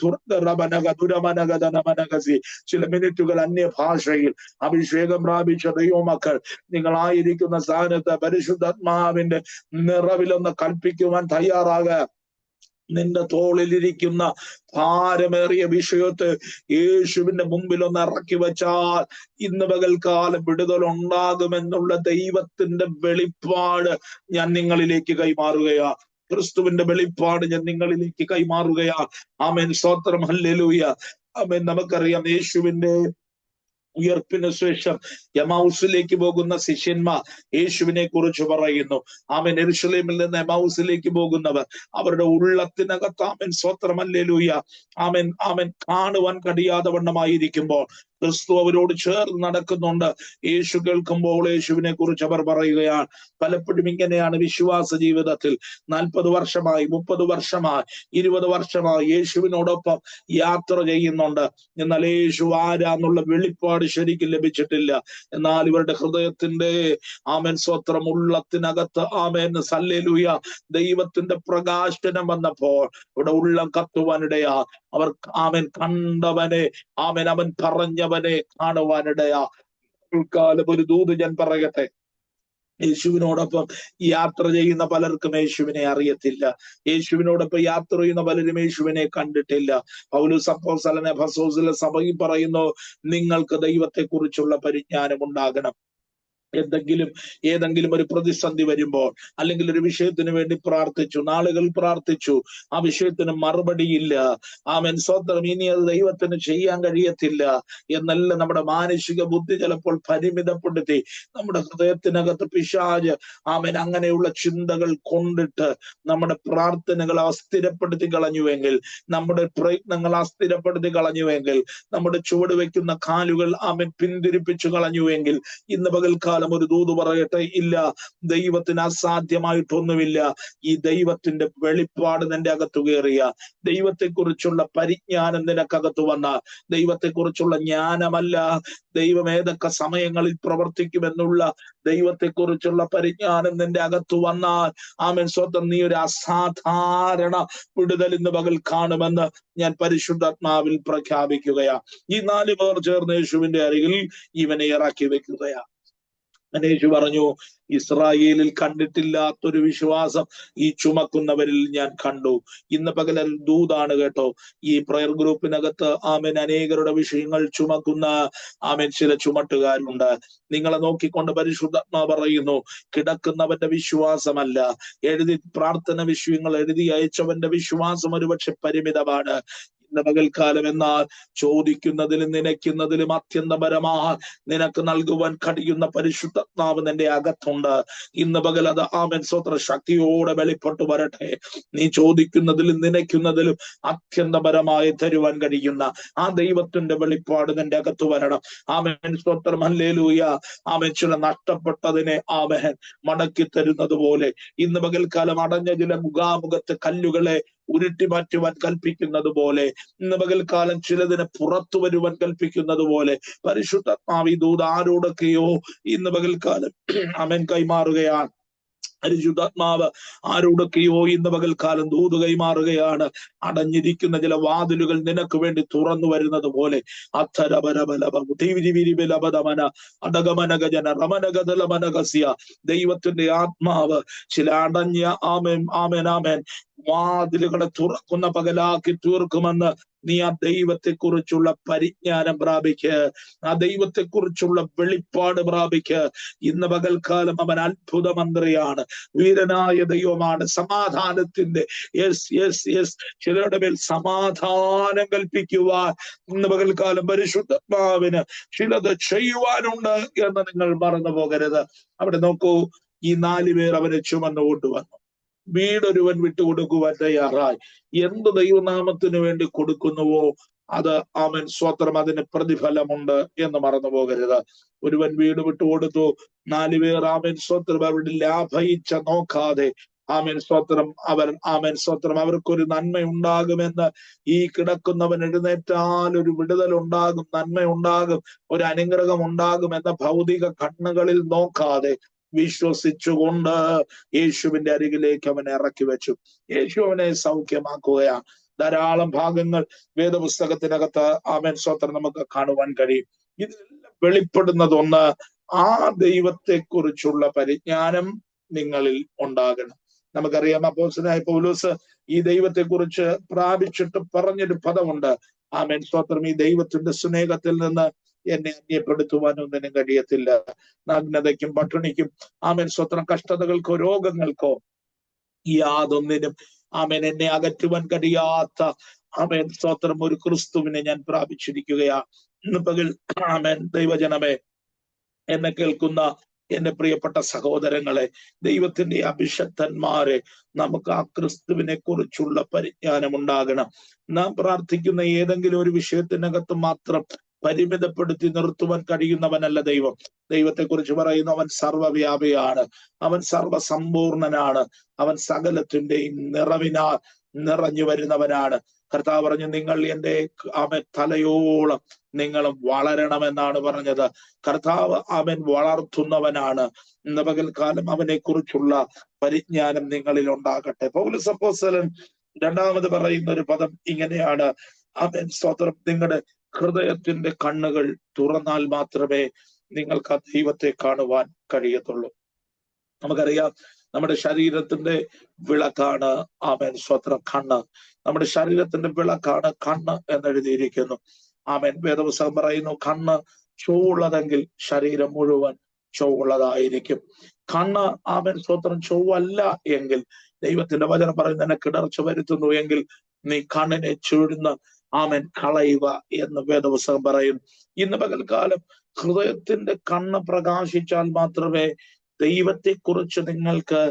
[SPEAKER 1] ചില മിനിറ്റുകൾ അന്യഭാഷയിൽ അഭിഷേകം പ്രാപിച്ച ദൈവമക്കൾ നിങ്ങളായിരിക്കുന്ന സ്ഥാനത്ത് പരിശുദ്ധാത്മാവിന്റെ നിറവിലൊന്ന് കൽപ്പിക്കുവാൻ തയ്യാറാകുക. നിന്റെ തോളിലിരിക്കുന്ന ഭാരമേറിയ വിഷയത്തെ യേശുവിന്റെ മുമ്പിൽ ഒന്ന് ഇറക്കി വെച്ചാൽ ഇന്ന് പകൽക്കാലം വിടുതൽ ഉണ്ടാകുമെന്നുള്ള ദൈവത്തിന്റെ വെളിപ്പാട് ഞാൻ നിങ്ങളിലേക്ക് കൈമാറുകയാ. ക്രിസ്തുവിന്റെ വെളിപ്പാട് ഞാൻ നിങ്ങളിലേക്ക് കൈമാറുകയാ. ആമേൻ, സ്തോത്രം, ഹല്ലേലൂയ. ആമേൻ. നമുക്കറിയാം യേശുവിന്റെ ഉയർപ്പിന് ശേഷം എമൗസിലേക്ക് പോകുന്ന ശിഷ്യന്മാർ യേശുവിനെ കുറിച്ച് പറയുന്നു. ആമേൻ. യെരൂശലേമിൽ നിന്ന് എമൗസിലേക്ക് പോകുന്നവർ അവരുടെ ഉള്ളത്തിനകത്ത് ആമേൻ, സ്തോത്രം, ഹല്ലേലൂയ, ആമേൻ, ആമേൻ, കാണുവാൻ കഴിയാതെ വണ്ണമായിരിക്കുമ്പോൾ ക്രിസ്തു അവരോട് ചേർന്ന് നടക്കുന്നുണ്ട്. യേശു കേൾക്കുമ്പോൾ യേശുവിനെ കുറിച്ച് അവർ പറയുകയാണ്. പലപ്പോഴും ഇങ്ങനെയാണ് വിശ്വാസ ജീവിതത്തിൽ 40 വർഷമായി 30 വർഷമായി 20 വർഷമായി യേശുവിനോടൊപ്പം യാത്ര ചെയ്യുന്നുണ്ട്. എന്നാൽ യേശു ആരാന്നുള്ള വെളിപ്പാട് ശരിക്കും ലഭിച്ചിട്ടില്ല. എന്നാൽ ഇവരുടെ ഹൃദയത്തിന്റെ ആമേൻ, സ്വത്രം, ഉള്ളത്തിനകത്ത് ആമേൻ, ഹല്ലേലൂയ, ദൈവത്തിന്റെ പ്രകാശനം വന്നപ്പോൾ ഇവിടെ ഉള്ളം കത്തുവാനിടയാ. അവർ ആമേൻ കണ്ടവനെ, ആമേൻ, അവൻ പറഞ്ഞവനെ കാണുവാനിടയാ. കാലം ഒരു ദൂത് ഞാൻ പറയട്ടെ. യേശുവിനോടൊപ്പം യാത്ര ചെയ്യുന്ന പലർക്കും യേശുവിനെ അറിയത്തില്ല. യേശുവിനോടൊപ്പം യാത്ര ചെയ്യുന്ന പലരും യേശുവിനെ കണ്ടിട്ടില്ല. പൗലോസ് അപ്പോസ്തലൻ എഫെസോസിലെ സഭയിൽ പറയുന്നു, നിങ്ങൾക്ക് ദൈവത്തെ കുറിച്ചുള്ള പരിജ്ഞാനം ഉണ്ടാകണം. ഏതെങ്കിലും ഒരു പ്രതിസന്ധി വരുമ്പോൾ, അല്ലെങ്കിൽ ഒരു വിഷയത്തിന് വേണ്ടി പ്രാർത്ഥിച്ചു, നാളുകൾ പ്രാർത്ഥിച്ചു, ആ വിഷയത്തിന് മറുപടിയില്ല, ആമേൻ, സ്തോത്രം, ഇനി അത് ദൈവത്തിന് ചെയ്യാൻ കഴിയത്തില്ല എന്നല്ല നമ്മുടെ മാനസിക ബുദ്ധി ചിലപ്പോൾ പരിമിതപ്പെടുത്തി നമ്മുടെ ഹൃദയത്തിനകത്ത് പിശാച് ആമേൻ അങ്ങനെയുള്ള ചിന്തകൾ കൊണ്ടിട്ട് നമ്മുടെ പ്രാർത്ഥനകളെ അസ്ഥിരപ്പെടുത്തി കളഞ്ഞുവെങ്കിൽ, നമ്മുടെ പ്രയത്നങ്ങൾ അസ്ഥിരപ്പെടുത്തി കളഞ്ഞുവെങ്കിൽ, നമ്മുടെ ചുവട് വെക്കുന്ന കാലുകൾ ആമേൻ പിന്തിരിപ്പിച്ചു കളഞ്ഞുവെങ്കിൽ, ഇന്ന് പകൽക്കാലം ഒരു ദൂത് പറയട്ടെ, ഇല്ല, ദൈവത്തിന് അസാധ്യമായിട്ടൊന്നുമില്ല. ഈ ദൈവത്തിന്റെ വെളിപ്പാട് നിന്റെ അകത്തു കയറിയ, ദൈവത്തെക്കുറിച്ചുള്ള പരിജ്ഞാനം നിനക്കകത്തു വന്ന, ദൈവത്തെക്കുറിച്ചുള്ള ജ്ഞാനമല്ല, ദൈവം ഏതൊക്കെ സമയങ്ങളിൽ പ്രവർത്തിക്കുമെന്നുള്ള ദൈവത്തെക്കുറിച്ചുള്ള പരിജ്ഞാനം നിന്റെ അകത്തു വന്നാൽ ആമേൻ, സ്വന്തം നീ ഒരു അസാധാരണ വിടുതൽ ഇന്ന് പകൽ കാണുമെന്ന് ഞാൻ പരിശുദ്ധാത്മാവിൽ പ്രഖ്യാപിക്കുകയാ. ഈ 4 പേർ ചേർന്ന് യേശുവിന്റെ അരികിൽ ഇവനെ ഇറക്കി വെക്കുകയാ. യേശു പറഞ്ഞു, ഇസ്രായേലിൽ കണ്ടിട്ടില്ലാത്തൊരു വിശ്വാസം ഈ ചുമക്കുന്നവരിൽ ഞാൻ കണ്ടു. ഇന്ന് പകൽ ദൂതാണ് കേട്ടോ. ഈ പ്രയർ ഗ്രൂപ്പിനകത്ത് ആമേൻ അനേകരുടെ വിഷയങ്ങൾ ചുമക്കുന്ന ആമേൻ ചില ചുമട്ടുകാരുണ്ട്. നിങ്ങളെ നോക്കിക്കൊണ്ട് പരിശുദ്ധാത്മാവ് പറയുന്നു, കിടക്കുന്നവന്റെ വിശ്വാസമല്ല, പ്രാർത്ഥന വിഷയങ്ങൾ എഴുതി അയച്ചവന്റെ വിശ്വാസം ഒരുപക്ഷെ പരിമിതമാണ്. ഇന്ന് പകൽക്കാലം എന്നാൽ ചോദിക്കുന്നതിലും നനയ്ക്കുന്നതിലും അത്യന്തപരമായി നിനക്ക് നൽകുവാൻ കഴിയുന്ന പരിശുദ്ധാത്മാവ് നിന്റെ അകത്തുണ്ട്. ഇന്ന് പകൽ അത് ആമേൻ, സ്വത്ര, ശക്തിയോടെ വെളിപ്പെട്ടു വരട്ടെ. നീ ചോദിക്കുന്നതിലും നനയ്ക്കുന്നതിലും അത്യന്തപരമായി തരുവാൻ കഴിയുന്ന ആ ദൈവത്തിന്റെ വെളിപ്പാട് നിന്റെ അകത്ത് വരണം. ആമേൻ, സ്വത്രം, ഹല്ലേലൂയ. ആമേൻ, ചില നഷ്ടപ്പെട്ടതിനെ ആമേൻ മടക്കി തരുന്നത് പോലെ ഇന്ന് പകൽക്കാലം അടഞ്ഞ ചില മുഖാമുഖത്തെ കല്ലുകളെ ഉരുട്ടി മാറ്റുവാൻ കൽപ്പിക്കുന്നത് പോലെ, ഇന്ന് പകൽക്കാലം ചിലതിനെ പുറത്തു വരുവാൻ കൽപ്പിക്കുന്നത് പോലെ പരിശുദ്ധാത്മാവ് ഈ ദൂത് ആരോടൊക്കെയോ ഇന്ന് പകൽക്കാലം ആമേൻ കൈമാറുകയാണ്. പരിശുദ്ധാത്മാവ് ആരോടൊക്കെയോ ഇന്ന് പകൽക്കാലം ദൂത് കൈമാറുകയാണ്. അടഞ്ഞിരിക്കുന്ന ചില വാതിലുകൾ നിനക്ക് വേണ്ടി തുറന്നു വരുന്നത് പോലെ ദൈവത്തിന്റെ ആത്മാവ് ചില അടഞ്ഞ ആമേൻ ആമേൻ ആമേൻ വാതിലുകളെ തുറക്കുന്ന പകലാക്കി തീർക്കുമെന്ന് നീ ആ ദൈവത്തെക്കുറിച്ചുള്ള പരിജ്ഞാനം പ്രാപിക്ക്, ആ ദൈവത്തെക്കുറിച്ചുള്ള വെളിപ്പാട് പ്രാപിക്ക്. ഇന്ന് പകൽക്കാലം അവൻ അത്ഭുത മന്ത്രിയാണ്, വീരനായ ദൈവമാണ്, സമാധാനത്തിന്റെ ചിലരുടെ മേൽ സമാധാനം കൽപ്പിക്കുവാൻ ഇന്ന് പകൽക്കാലം പരിശുദ്ധാത്മാവിന് ചിലത് ചെയ്യുവാനുണ്ട് എന്ന് നിങ്ങൾ മറന്നു പോകരുത്. അവിടെ നോക്കൂ, ഈ 4 പേർ അവനെ ചുമന്നു കൊണ്ടുവന്നു. വീടൊരുവൻ വിട്ടുകൊടുക്കുവാൻ തയ്യാറായി. എന്ത് ദൈവനാമത്തിന് വേണ്ടി കൊടുക്കുന്നുവോ അത് ആമേൻ സ്വത്രം അതിന് പ്രതിഫലമുണ്ട് എന്ന് മറന്നു പോകരുത്. ഒരുവൻ വീട് വിട്ടുകൊടുത്തു, 4 പേർ ആമേൻ സ്വത്രം അവരുടെ ലാഭയിച്ച നോക്കാതെ ആമേൻ സ്വത്രം ആമേൻ സ്വത്രം അവർക്കൊരു നന്മ ഉണ്ടാകുമെന്ന്, ഈ കിടക്കുന്നവൻ എഴുന്നേറ്റാൽ ഒരു വിടുതൽ ഉണ്ടാകും, നന്മ ഉണ്ടാകും, ഒരു അനുഗ്രഹം ഉണ്ടാകും എന്ന ഭൗതിക കണ്ണുകളിൽ നോക്കാതെ വിശ്വസിച്ചുകൊണ്ട് യേശുവിന്റെ അരികിലേക്ക് അവനെ ഇറക്കി വെച്ചു. യേശു അവനെ സൗഖ്യമാക്കുകയാണ്. ധാരാളം ഭാഗങ്ങൾ വേദപുസ്തകത്തിനകത്ത് ആമേൻ സ്വത്രം നമുക്ക് കാണുവാൻ കഴിയും. ഇതെല്ലാം വെളിപ്പെടുന്നതൊന്ന്, ആ ദൈവത്തെക്കുറിച്ചുള്ള പരിജ്ഞാനം നിങ്ങളിൽ ഉണ്ടാകണം. നമുക്കറിയാം അപ്പോസ്തലനായ പൗലോസ് ഈ ദൈവത്തെക്കുറിച്ച് പ്രാപിച്ചിട്ട് പറഞ്ഞൊരു പദമുണ്ട്. ആമേൻ സ്വത്രം, ഈ ദൈവത്തിന്റെ സ്നേഹത്തിൽ നിന്ന് എന്നെ അന്യപ്പെടുത്തുവാനൊന്നിനും കഴിയത്തില്ല. നഗ്നതയ്ക്കും പട്ടിണിക്കും ആമേൻ സ്വത്രം കഷ്ടതകൾക്കോ രോഗങ്ങൾക്കോ യാതൊന്നിനും ആമേൻ എന്നെ അകറ്റുവാൻ കഴിയാത്ത ആമേൻ സ്വത്രം ഒരു ക്രിസ്തുവിനെ ഞാൻ പ്രാപിച്ചിരിക്കുകയാ. ഇന്ന് പകൽ ആമേൻ ദൈവജനമേ, എന്നെ കേൾക്കുന്ന എന്റെ പ്രിയപ്പെട്ട സഹോദരങ്ങളെ, ദൈവത്തിന്റെ അഭിഷക്തന്മാരെ, നമുക്ക് ആ ക്രിസ്തുവിനെ കുറിച്ചുള്ള പരിജ്ഞാനം ഉണ്ടാകണം. നാം പ്രാർത്ഥിക്കുന്ന ഏതെങ്കിലും ഒരു വിഷയത്തിനകത്ത് മാത്രം പരിമിതപ്പെടുത്തി നിർത്തുവാൻ കഴിയുന്നവനല്ല ദൈവം. ദൈവത്തെക്കുറിച്ച് പറയുന്നു, അവൻ സർവ്വവ്യാപിയാണ്, അവൻ സർവസമ്പൂർണനാണ്, അവൻ സകലത്തിന്റെയും നിറവിനാൽ നിറഞ്ഞു വരുന്നവനാണ്. കർത്താവ് പറഞ്ഞു, നിങ്ങൾ എന്റെ അവൻ തലയോളം നിങ്ങളും വളരണമെന്നാണ് പറഞ്ഞത്. കർത്താവ് അവൻ വളർത്തുന്നവനാണ്. ഇന്ന് പകൽക്കാലം അവനെ കുറിച്ചുള്ള പരിജ്ഞാനം നിങ്ങളിൽ ഉണ്ടാകട്ടെ. പൗലോസ് അപ്പോസ്തലൻ രണ്ടാമത് പറയുന്ന ഒരു പദം ഇങ്ങനെയാണ്, അവൻ സ്വത്രം, നിങ്ങളുടെ ഹൃദയത്തിന്റെ കണ്ണുകൾ തുറന്നാൽ മാത്രമേ നിങ്ങൾക്ക് ആ ദൈവത്തെ കാണുവാൻ കഴിയത്തുള്ളൂ. നമുക്കറിയാം, നമ്മുടെ ശരീരത്തിന്റെ വിളക്കാണ് ആമേൻ സ്വത്രം കണ്ണ്. നമ്മുടെ ശരീരത്തിന്റെ വിളക്കാണ് കണ്ണ് എന്നെഴുതിയിരിക്കുന്നു. ആമേൻ വേദപുസ്തകം പറയുന്നു, കണ്ണ് ചൊവ്വുള്ളതെങ്കിൽ ശരീരം മുഴുവൻ ചൊവ്വുള്ളതായിരിക്കും. കണ്ണ് ആമേൻ സ്വത്രം ചൊവ്വല്ല എങ്കിൽ, ദൈവത്തിന്റെ വചനം പറയുന്ന എന്നെ കിടർച്ച വരുത്തുന്നു എങ്കിൽ നീ കണ്ണിനെ ചൂഴ്ന്ന് ആമേൻ കളയുക എന്ന് വേദപുസ്തകം പറയും. ഇന്ന് പകൽക്കാലം ഹൃദയത്തിന്റെ കണ്ണ് പ്രകാശിച്ചാൽ മാത്രമേ ദൈവത്തെക്കുറിച്ച് നിങ്ങൾക്ക്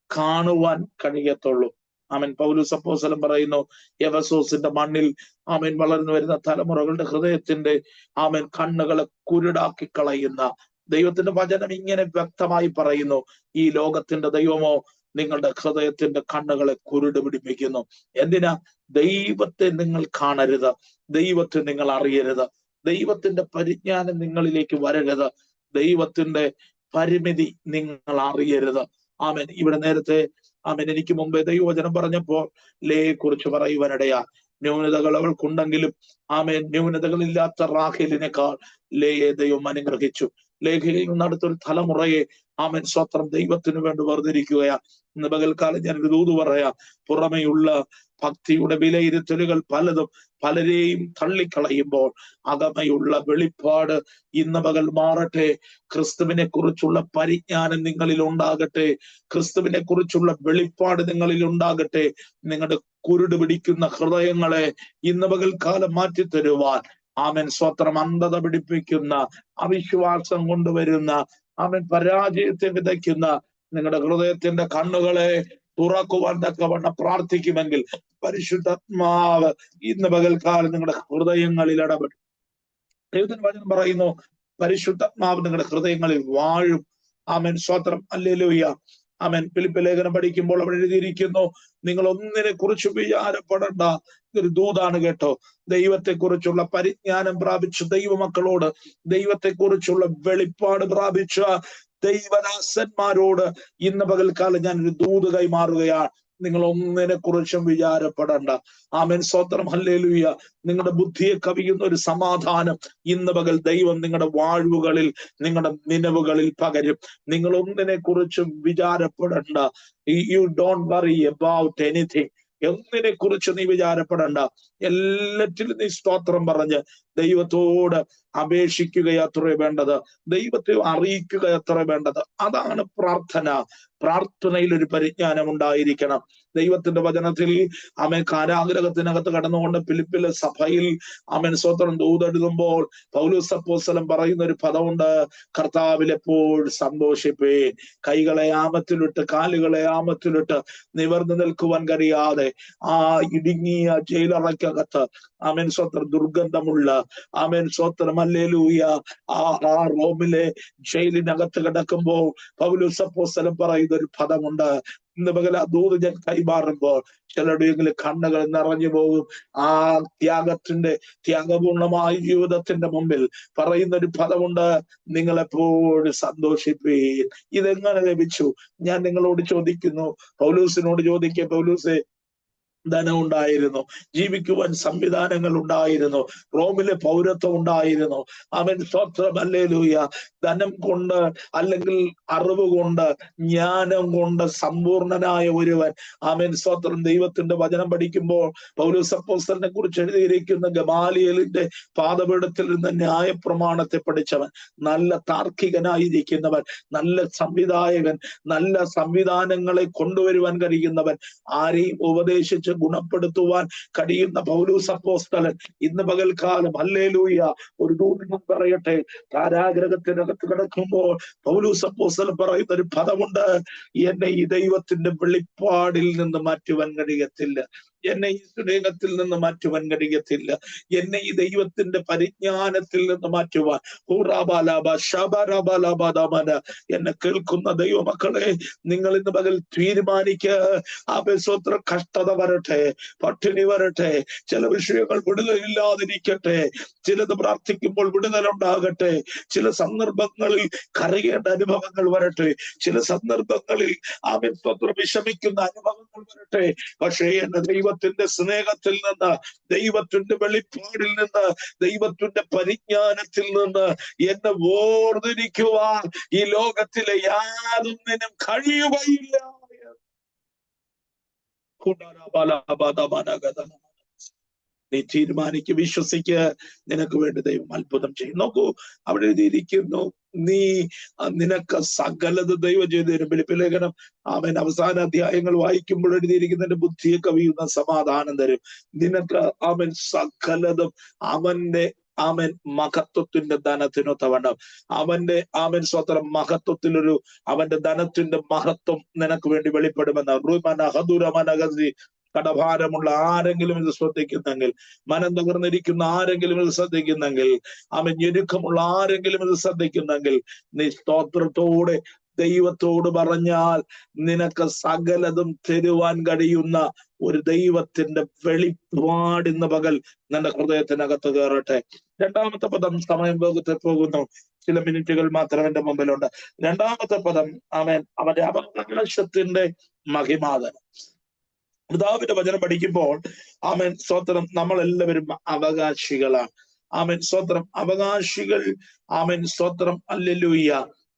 [SPEAKER 1] കാണുവാൻ കഴിയത്തുള്ളൂ. ആമേൻ പൗലോസ് അപ്പോസ്തലൻ പറയുന്നു, എഫെസോസിന്റെ മണ്ണിൽ ആമേൻ വളർന്നു വരുന്ന തലമുറകളുടെ ഹൃദയത്തിന്റെ ആമേൻ കണ്ണുകളെ കുരുടാക്കി കളയുന്ന ദൈവത്തിന്റെ വചനം ഇങ്ങനെ വ്യക്തമായി പറയുന്നു, ഈ ലോകത്തിന്റെ ദൈവമോ നിങ്ങളുടെ ഹൃദയത്തിന്റെ കണ്ണുകളെ കുരുട് പിടിപ്പിക്കുന്നു. എന്തിനാ? ദൈവത്തെ നിങ്ങൾ കാണരുത്, ദൈവത്തെ നിങ്ങൾ അറിയരുത്, ദൈവത്തിന്റെ പരിജ്ഞാനം നിങ്ങളിലേക്ക് വരരുത്, ദൈവത്തിന്റെ പരിമിതി നിങ്ങൾ അറിയരുത്. ആമേൻ ഇവിടെ നേരത്തെ ആമേൻ എനിക്ക് മുമ്പേ ദൈവവചനം പറഞ്ഞപ്പോൾ ലേയെ കുറിച്ച് പറയുവാനിടയാ. ന്യൂനതകൾ അവൾക്കുണ്ടെങ്കിലും ആമേൻ ന്യൂനതകളില്ലാത്ത റാഹേലിനേക്കാൾ ലേയെ ദൈവം അനുഗ്രഹിച്ചു. ലേഖയിൽ നിന്നടുത്തൊരു തലമുറയെ ആമേൻ സ്വത്രം ദൈവത്തിന് വേണ്ടി വേർതിരിക്കുകയാ. ഇന്ന് പകൽക്കാലം ഞാനൊരു ദൂത് പറയാം, പുറമെയുള്ള ഭക്തിയുടെ വിലയിരുത്തലുകൾ പലതും പലരെയും തള്ളിക്കളയുമ്പോൾ അകമയുള്ള വെളിപ്പാട് ഇന്ന് പകൽ മാറട്ടെ. ക്രിസ്തുവിനെ കുറിച്ചുള്ള പരിജ്ഞാനം നിങ്ങളിൽ ഉണ്ടാകട്ടെ, ക്രിസ്തുവിനെ കുറിച്ചുള്ള വെളിപ്പാട് നിങ്ങളിൽ ഉണ്ടാകട്ടെ. നിങ്ങളുടെ കുരുട് പിടിക്കുന്ന ഹൃദയങ്ങളെ ഇന്ന് പകൽക്കാലം മാറ്റിത്തരുവാൻ ആമേൻ സ്വത്രം അന്ധത പിടിപ്പിക്കുന്ന, അവിശ്വാസം കൊണ്ടുവരുന്ന, ആമേൻ പരാജയത്തെ വിതയ്ക്കുന്ന നിങ്ങളുടെ ഹൃദയത്തിന്റെ കണ്ണുകളെ തുറക്കുവാൻ തക്കവണ്ണം പ്രാർത്ഥിക്കുമെങ്കിൽ പരിശുദ്ധാത്മാവ് ഇന്ന് പകൽക്കാലം നിങ്ങളുടെ ഹൃദയങ്ങളിൽ ഇടപെടും. ദൈവത്തിന്റെ വചനം പറയുന്നു, പരിശുദ്ധാത്മാവ് നിങ്ങളുടെ ഹൃദയങ്ങളിൽ വാഴും. ആമേൻ സ്വത്രം, ഹല്ലേലൂയ. ആമേൻ ഫിലിപ്പി ലേഖനം പഠിക്കുമ്പോൾ അവിടെ എഴുതിയിരിക്കുന്നു, നിങ്ങൾ ഒന്നിനെ കുറിച്ച് വിചാരപ്പെടേണ്ട. ഒരു ദൂതാണ് കേട്ടോ. ദൈവത്തെക്കുറിച്ചുള്ള പരിജ്ഞാനം പ്രാപിച്ച ദൈവമക്കളോട്, ദൈവത്തെക്കുറിച്ചുള്ള വെളിപ്പാട് പ്രാപിച്ച ദൈവദാസന്മാരോട് ഇന്ന് പകൽക്കാലം ഞാനൊരു ദൂത് കൈമാറുകയാണ്. നിങ്ങൾ ഒന്നിനെ കുറിച്ചും വിചാരപ്പെടണ്ട. ആമേൻ സ്വത്രം, ഹല്ലേലൂയ. നിങ്ങളുടെ ബുദ്ധിയെ കവിയുന്ന ഒരു സമാധാനം ഇന്ന് പകൽ ദൈവം നിങ്ങളുടെ വാഴ്വുകളിൽ, നിങ്ങളുടെ നിലവുകളിൽ പകരും. നിങ്ങൾ ഒന്നിനെ കുറിച്ചും വിചാരപ്പെടണ്ട. You don't worry about anything. ഒന്നിനെ കുറിച്ച് നീ വിചാരപ്പെടണ്ട. എല്ലാറ്റിലും നീ സ്തോത്രം പറഞ്ഞ് ദൈവത്തോട് അപേക്ഷിക്കുകയത്രേ വേണ്ടത്, ദൈവത്തെ അറിയിക്കുക അത്ര വേണ്ടത്. അതാണ് പ്രാർത്ഥന. പ്രാർത്ഥനയിൽ ഒരു പരിജ്ഞാനം ഉണ്ടായിരിക്കണം. ദൈവത്തിന്റെ വചനത്തിൽ ആമേൻ കാരാഗ്രഹത്തിനകത്ത് കടന്നുകൊണ്ട് ഫിലിപ്പിലെ സഭയിൽ ആമേൻ സ്വത്രം ദൂതെഴുതുമ്പോൾ പൗലോസ് അപ്പോസ്തലൻ പറയുന്ന ഒരു പദമുണ്ട്, കർത്താവിൽ എപ്പോഴും സന്തോഷിപ്പേൻ. കൈകളെ ആമത്തിലിട്ട് കാലുകളെ ആമത്തിലിട്ട് നിവർന്നു നിൽക്കുവാൻ കഴിയാതെ ആ ഇടുങ്ങിയ ജയിലറയ്ക്കകത്ത് ആമേൻ സ്വത്രം ദുർഗന്ധമുള്ള ആമേൻ സ്വത്രം ഹല്ലേലൂയ ആ റോമിലെ ജയിലിനകത്ത് കിടക്കുമ്പോൾ പൗലോസ് അപ്പോസ്തലൻ പറയുന്ന ഒരു പദമുണ്ട്. ഇന്ന് പകൽ ആ ദൂത് ഞാൻ കൈമാറുമ്പോൾ ചിലരുടെയെങ്കിലും കണ്ണുകൾ നിറഞ്ഞു പോകും. ആ ത്യാഗപൂർണമായ ജീവിതത്തിന്റെ മുമ്പിൽ പറയുന്ന ഒരു പദമുണ്ട്, നിങ്ങളെപ്പോഴും സന്തോഷിപ്പീൻ. ഇതെങ്ങനെ ലഭിച്ചു? ഞാൻ നിങ്ങളോട് ചോദിക്കുന്നു, പൗലൂസിനോട് ചോദിക്കുക. പൗലൂസെ, ധനം ഉണ്ടായിരുന്നു, ജീവിക്കുവാൻ സംവിധാനങ്ങൾ ഉണ്ടായിരുന്നു, റോമിലെ പൗരത്വം ഉണ്ടായിരുന്നു. അവൻ സ്വത്രം ഹല്ലേലൂയ ധനം കൊണ്ട് അല്ലെങ്കിൽ അറിവ് കൊണ്ട് ജ്ഞാനം കൊണ്ട് സമ്പൂർണനായ ഒരുവൻ. ആമേൻ സ്വത്രം ദൈവത്തിന്റെ വചനം പഠിക്കുമ്പോൾ പൗലോസ് അപ്പോസ്തലനെ കുറിച്ച് എഴുതിയിരിക്കുന്ന ഗമാലിയേലിന്റെ പാദപീഠത്തിൽ നിന്ന് ന്യായപ്രമാണത്തെ പഠിച്ചവൻ, നല്ല താർക്കികനായിരിക്കുന്നവൻ, നല്ല സംവിധായകൻ, നല്ല സംവിധാനങ്ങളെ കൊണ്ടുവരുവാൻ കഴിയുന്നവൻ, ആരെയും ഉപദേശിച്ച് ഗുണപ്പെടുത്തുവാൻ കഴിയുന്ന പൗലോസ് അപ്പോസ്തലൻ ഇന്ന് പകൽക്കാലം ഹല്ലേലൂയ ഒരു ദൂതൻ പറയട്ടെ, കാരാഗ്രഹത്തിനകത്ത് കിടക്കുമ്പോൾ പൗലോസ് അപ്പോസ്തലൻ പറയുന്ന ഒരു പദമുണ്ട്, എന്നെ ഈ ദൈവത്തിന്റെ വെളിപ്പാടിൽ നിന്ന് മാറ്റുവാൻ കഴിയത്തില്ല, എന്നെ ഈ സ്നേഹത്തിൽ നിന്ന് മാറ്റുവാൻ കഴിയത്തില്ല, എന്നെ ഈ ദൈവത്തിന്റെ പരിജ്ഞാനത്തിൽ നിന്ന് മാറ്റുവാൻ എന്നെ കേൾക്കുന്ന ദൈവമക്കളെ, നിങ്ങൾ ഇന്ന് പകൽ തീരുമാനിക്കുക. കഷ്ടത വരട്ടെ, പട്ടിണി വരട്ടെ, ചില വിഷയങ്ങൾ വിടുതലില്ലാതിരിക്കട്ടെ, ചിലത് പ്രാർത്ഥിക്കുമ്പോൾ വിടുതലുണ്ടാകട്ടെ, ചില സന്ദർഭങ്ങളിൽ കരയേണ്ട അനുഭവങ്ങൾ വരട്ടെ, ചില സന്ദർഭങ്ങളിൽ വിഷമിക്കുന്ന അനുഭവങ്ങൾ വരട്ടെ. പക്ഷേ എന്റെ ദൈവത്തിന്റെ സ്നേഹത്തിൽ നിന്ന്, ദൈവത്തിന്റെ വെളിപ്പാടിൽ നിന്ന്, ദൈവത്തിന്റെ പരിജ്ഞാനത്തിൽ നിന്ന് എന്നെ വേർതിരിക്കുവാൻ ഈ ലോകത്തിലെ യാതൊന്നിനും കഴിയുകയില്ല. നീ തീരുമാനിക്ക്, വിശ്വസിക്ക്, നിനക്ക് വേണ്ടി ദൈവം അത്ഭുതം ചെയ്യും. നോക്കൂ, അവിടെ എഴുതിയിരിക്കുന്നു, നിനക്ക് സകലത് ദൈവം ചെയ്തു തരും. ഫിലിപ്പി ലേഖനം അവൻ അവസാന അധ്യായങ്ങൾ വായിക്കുമ്പോൾ എഴുതിയിരിക്കുന്നതിന്റെ ബുദ്ധിയെ കവിയുന്ന സമാധാനം തരും. നിനക്ക് അവൻ സകലതും അവന്റെ മഹത്വത്തിന്റെ ധനത്തിനൊത്തവണ്ണം അവന്റെ സ്വത്രം മഹത്വത്തിലൊരു അവന്റെ ധനത്തിന്റെ മഹത്വം നിനക്ക് വേണ്ടി വെളിപ്പെടുമെന്ന്. കടഭാരമുള്ള ആരെങ്കിലും ഇത് ശ്രദ്ധിക്കുന്നെങ്കിൽ, മനം തകർന്നിരിക്കുന്ന ആരെങ്കിലും ഇത് ശ്രദ്ധിക്കുന്നെങ്കിൽ, ഞെരുക്കമുള്ള ആരെങ്കിലും ഇത് ശ്രദ്ധിക്കുന്നെങ്കിൽ, നീ സ്തോത്രത്തോടെ ദൈവത്തോട് പറഞ്ഞാൽ നിനക്ക് സകലതും തരുവാൻ കഴിയുന്ന ഒരു ദൈവത്തിന്റെ വെളിപ്പാടിന്ന് പകൽ നിന്റെ ഹൃദയത്തിനകത്ത് കയറട്ടെ. രണ്ടാമത്തെ പദം, സമയം വേഗത്തിൽ പോകുന്നു, ചില മിനിറ്റുകൾ മാത്രം എന്റെ മുമ്പിലുണ്ട്. രണ്ടാമത്തെ പദം അവന്റെ അവകാശത്തിന്റെ മഹിമാതനം. പിതാവിന്റെ വചനം പഠിക്കുമ്പോൾ സ്വത്രം നമ്മളെല്ലാവരും അവകാശികളാണ്. സ്വത്രം അവകാശികൾ. സ്വത്രം ഹല്ലേലൂയ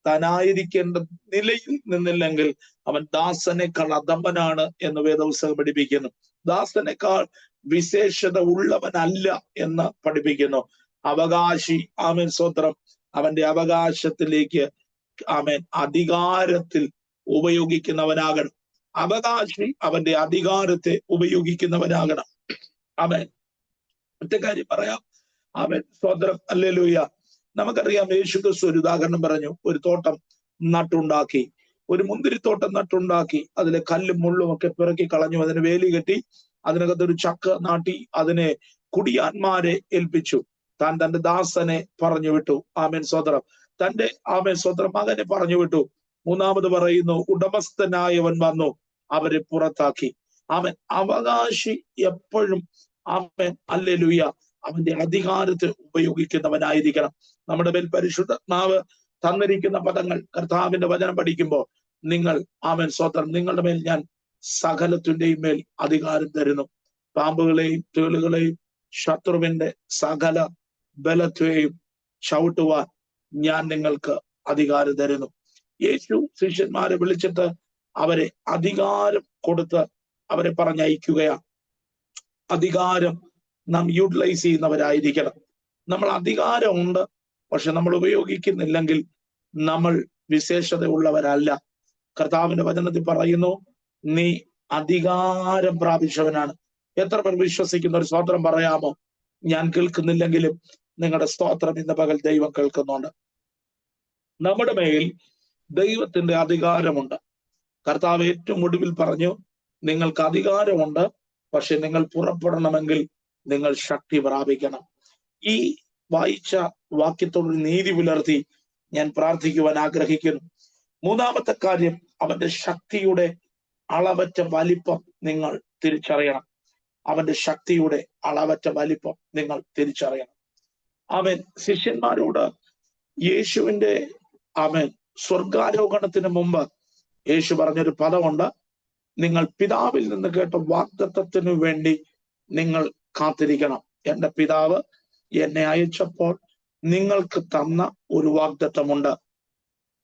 [SPEAKER 1] താനായിരിക്കേണ്ട നിലയിൽ നിന്നില്ലെങ്കിൽ അവൻ ദാസനേക്കാൾ അധമനാണ് എന്ന് വേദപുസ്തകം പഠിപ്പിക്കുന്നു. ദാസനേക്കാൾ വിശേഷത ഉള്ളവനല്ല എന്ന് പഠിപ്പിക്കുന്നു. അവകാശി സ്വത്രം അവന്റെ അവകാശത്തിലേക്ക് അധികാരത്തിൽ ഉപയോഗിക്കുന്നവനാകണം. അവകാശി അവന്റെ അധികാരത്തെ ഉപയോഗിക്കുന്നവനാകണം. ഒറ്റ കാര്യം പറയാം. സ്വത്രം ഹല്ലേലൂയ. നമുക്കറിയാം, യേശു ക്രിസ്തു ഒരു ഉദാഹരണം പറഞ്ഞു. ഒരു തോട്ടം നട്ടുണ്ടാക്കി, ഒരു മുന്തിരിത്തോട്ടം നട്ടുണ്ടാക്കി, അതിലെ കല്ലും മുള്ളും ഒക്കെ പിറക്കി കളഞ്ഞു, അതിന് വേലി കെട്ടി, അതിനകത്തൊരു ചക്ക നാട്ടി, അതിനെ കുടിയാന്മാരെ ഏൽപ്പിച്ചു. താൻ തന്റെ ദാസനെ പറഞ്ഞു വിട്ടു. സ്വത്രം തന്റെ സ്വത്രം മകനെ പറഞ്ഞു വിട്ടു. മൂന്നാമത് പറയുന്നു, ഉടമസ്ഥനായവൻ വന്നു അവരെ പുറത്താക്കി. അവകാശി എപ്പോഴും ഹല്ലേലൂയ അവന്റെ അധികാരത്തെ ഉപയോഗിക്കുന്നവനായിരിക്കണം. നമ്മുടെ മേൽ പരിശുദ്ധാത്മാവ് തന്നിരിക്കുന്ന പദങ്ങൾ, കർത്താവിന്റെ വചനം പഠിക്കുമ്പോൾ, നിങ്ങൾ സ്വത്രം നിങ്ങളുടെ മേൽ ഞാൻ സകലത്തിന്റെയും മേൽ അധികാരം തരുന്നു. പാമ്പുകളെയും തേളുകളെയും ശത്രുവിന്റെ സകല ബലത്തെയും ചവിട്ടുവാൻ ഞാൻ നിങ്ങൾക്ക് അധികാരം തരുന്നു. യേശു ശിഷ്യന്മാരെ വിളിച്ചിട്ട് അവരെ അധികാരം കൊടുത്ത് അവരെ പറഞ്ഞയക്കുകയാണ്. അധികാരം നാം യൂട്ടിലൈസ് ചെയ്യുന്നവരായിരിക്കണം. നമ്മൾ അധികാരമുണ്ട്, പക്ഷെ നമ്മൾ ഉപയോഗിക്കുന്നില്ലെങ്കിൽ നമ്മൾ വിശേഷത ഉള്ളവരല്ല. കർത്താവിന്റെ വചനത്തിൽ പറയുന്നു, നീ അധികാരം പ്രാപിച്ചവനാണ്. എത്ര പേർ വിശ്വസിക്കുന്ന ഒരു സ്തോത്രം പറയാമോ? ഞാൻ കേൾക്കുന്നില്ലെങ്കിലും നിങ്ങളുടെ സ്തോത്രം ഇന്ന് പകൽ ദൈവം കേൾക്കുന്നുണ്ട്. നമ്മുടെ മേൽ ദൈവത്തിന്റെ അധികാരമുണ്ട്. കർത്താവ് ഏറ്റവും ഒടുവിൽ പറഞ്ഞു, നിങ്ങൾക്ക് അധികാരമുണ്ട്, പക്ഷെ നിങ്ങൾ പുറപ്പെടണമെങ്കിൽ നിങ്ങൾ ശക്തി പ്രാപിക്കണം. ഈ വായിച്ച വാക്യത്തോട് നീതി പുലർത്തി ഞാൻ പ്രാർത്ഥിക്കുവാൻ ആഗ്രഹിക്കുന്നു. മൂന്നാമത്തെ കാര്യം, അവന്റെ ശക്തിയുടെ അളവറ്റ വലിപ്പം നിങ്ങൾ തിരിച്ചറിയണം. അവന്റെ ശക്തിയുടെ അളവറ്റ വലിപ്പം നിങ്ങൾ തിരിച്ചറിയണം. അവൻ ശിഷ്യന്മാരോട് യേശുവിന്റെ സ്വർഗാരോഹണത്തിന് മുമ്പ് യേശു പറഞ്ഞൊരു പദമുണ്ട്, നിങ്ങൾ പിതാവിൽ നിന്ന് കേട്ട വാഗ്ദത്തത്തിനു വേണ്ടി നിങ്ങൾ കാത്തിരിക്കണം. എന്റെ പിതാവ് എന്നെ അയച്ചപ്പോൾ നിങ്ങൾക്ക് തന്ന ഒരു വാഗ്ദത്തമുണ്ട്.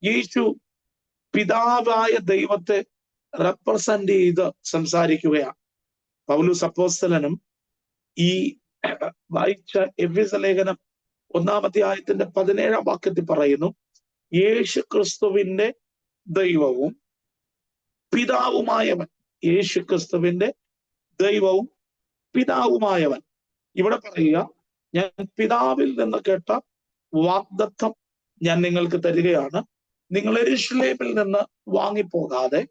[SPEAKER 1] യേശു പിതാവായ ദൈവത്തെ റെപ്രസെന്റ് ചെയ്ത് സംസാരിക്കുകയാണ്. പൗലോസ് അപ്പോസ്തലനും ഈ വായിച്ച എഫെസ്യ ലേഖനം 1-ാം അധ്യായത്തിന്റെ 17-ാം വാക്യത്തിൽ പറയുന്നു, യേശു ക്രിസ്തുവിന്റെ ദൈവവും പിതാവുമായവൻ. യേശു ക്രിസ്തുവിന്റെ ദൈവവും പിതാവുമായവൻ. ഇവിടെ പറയുക, ഞാൻ പിതാവിൽ നിന്ന് കേട്ട വാഗ്ദത്തം ഞാൻ നിങ്ങൾക്ക് തരികയാണ്. നിങ്ങൾ യെരൂശലേമിൽ നിന്ന് വാങ്ങിപ്പോകാതെ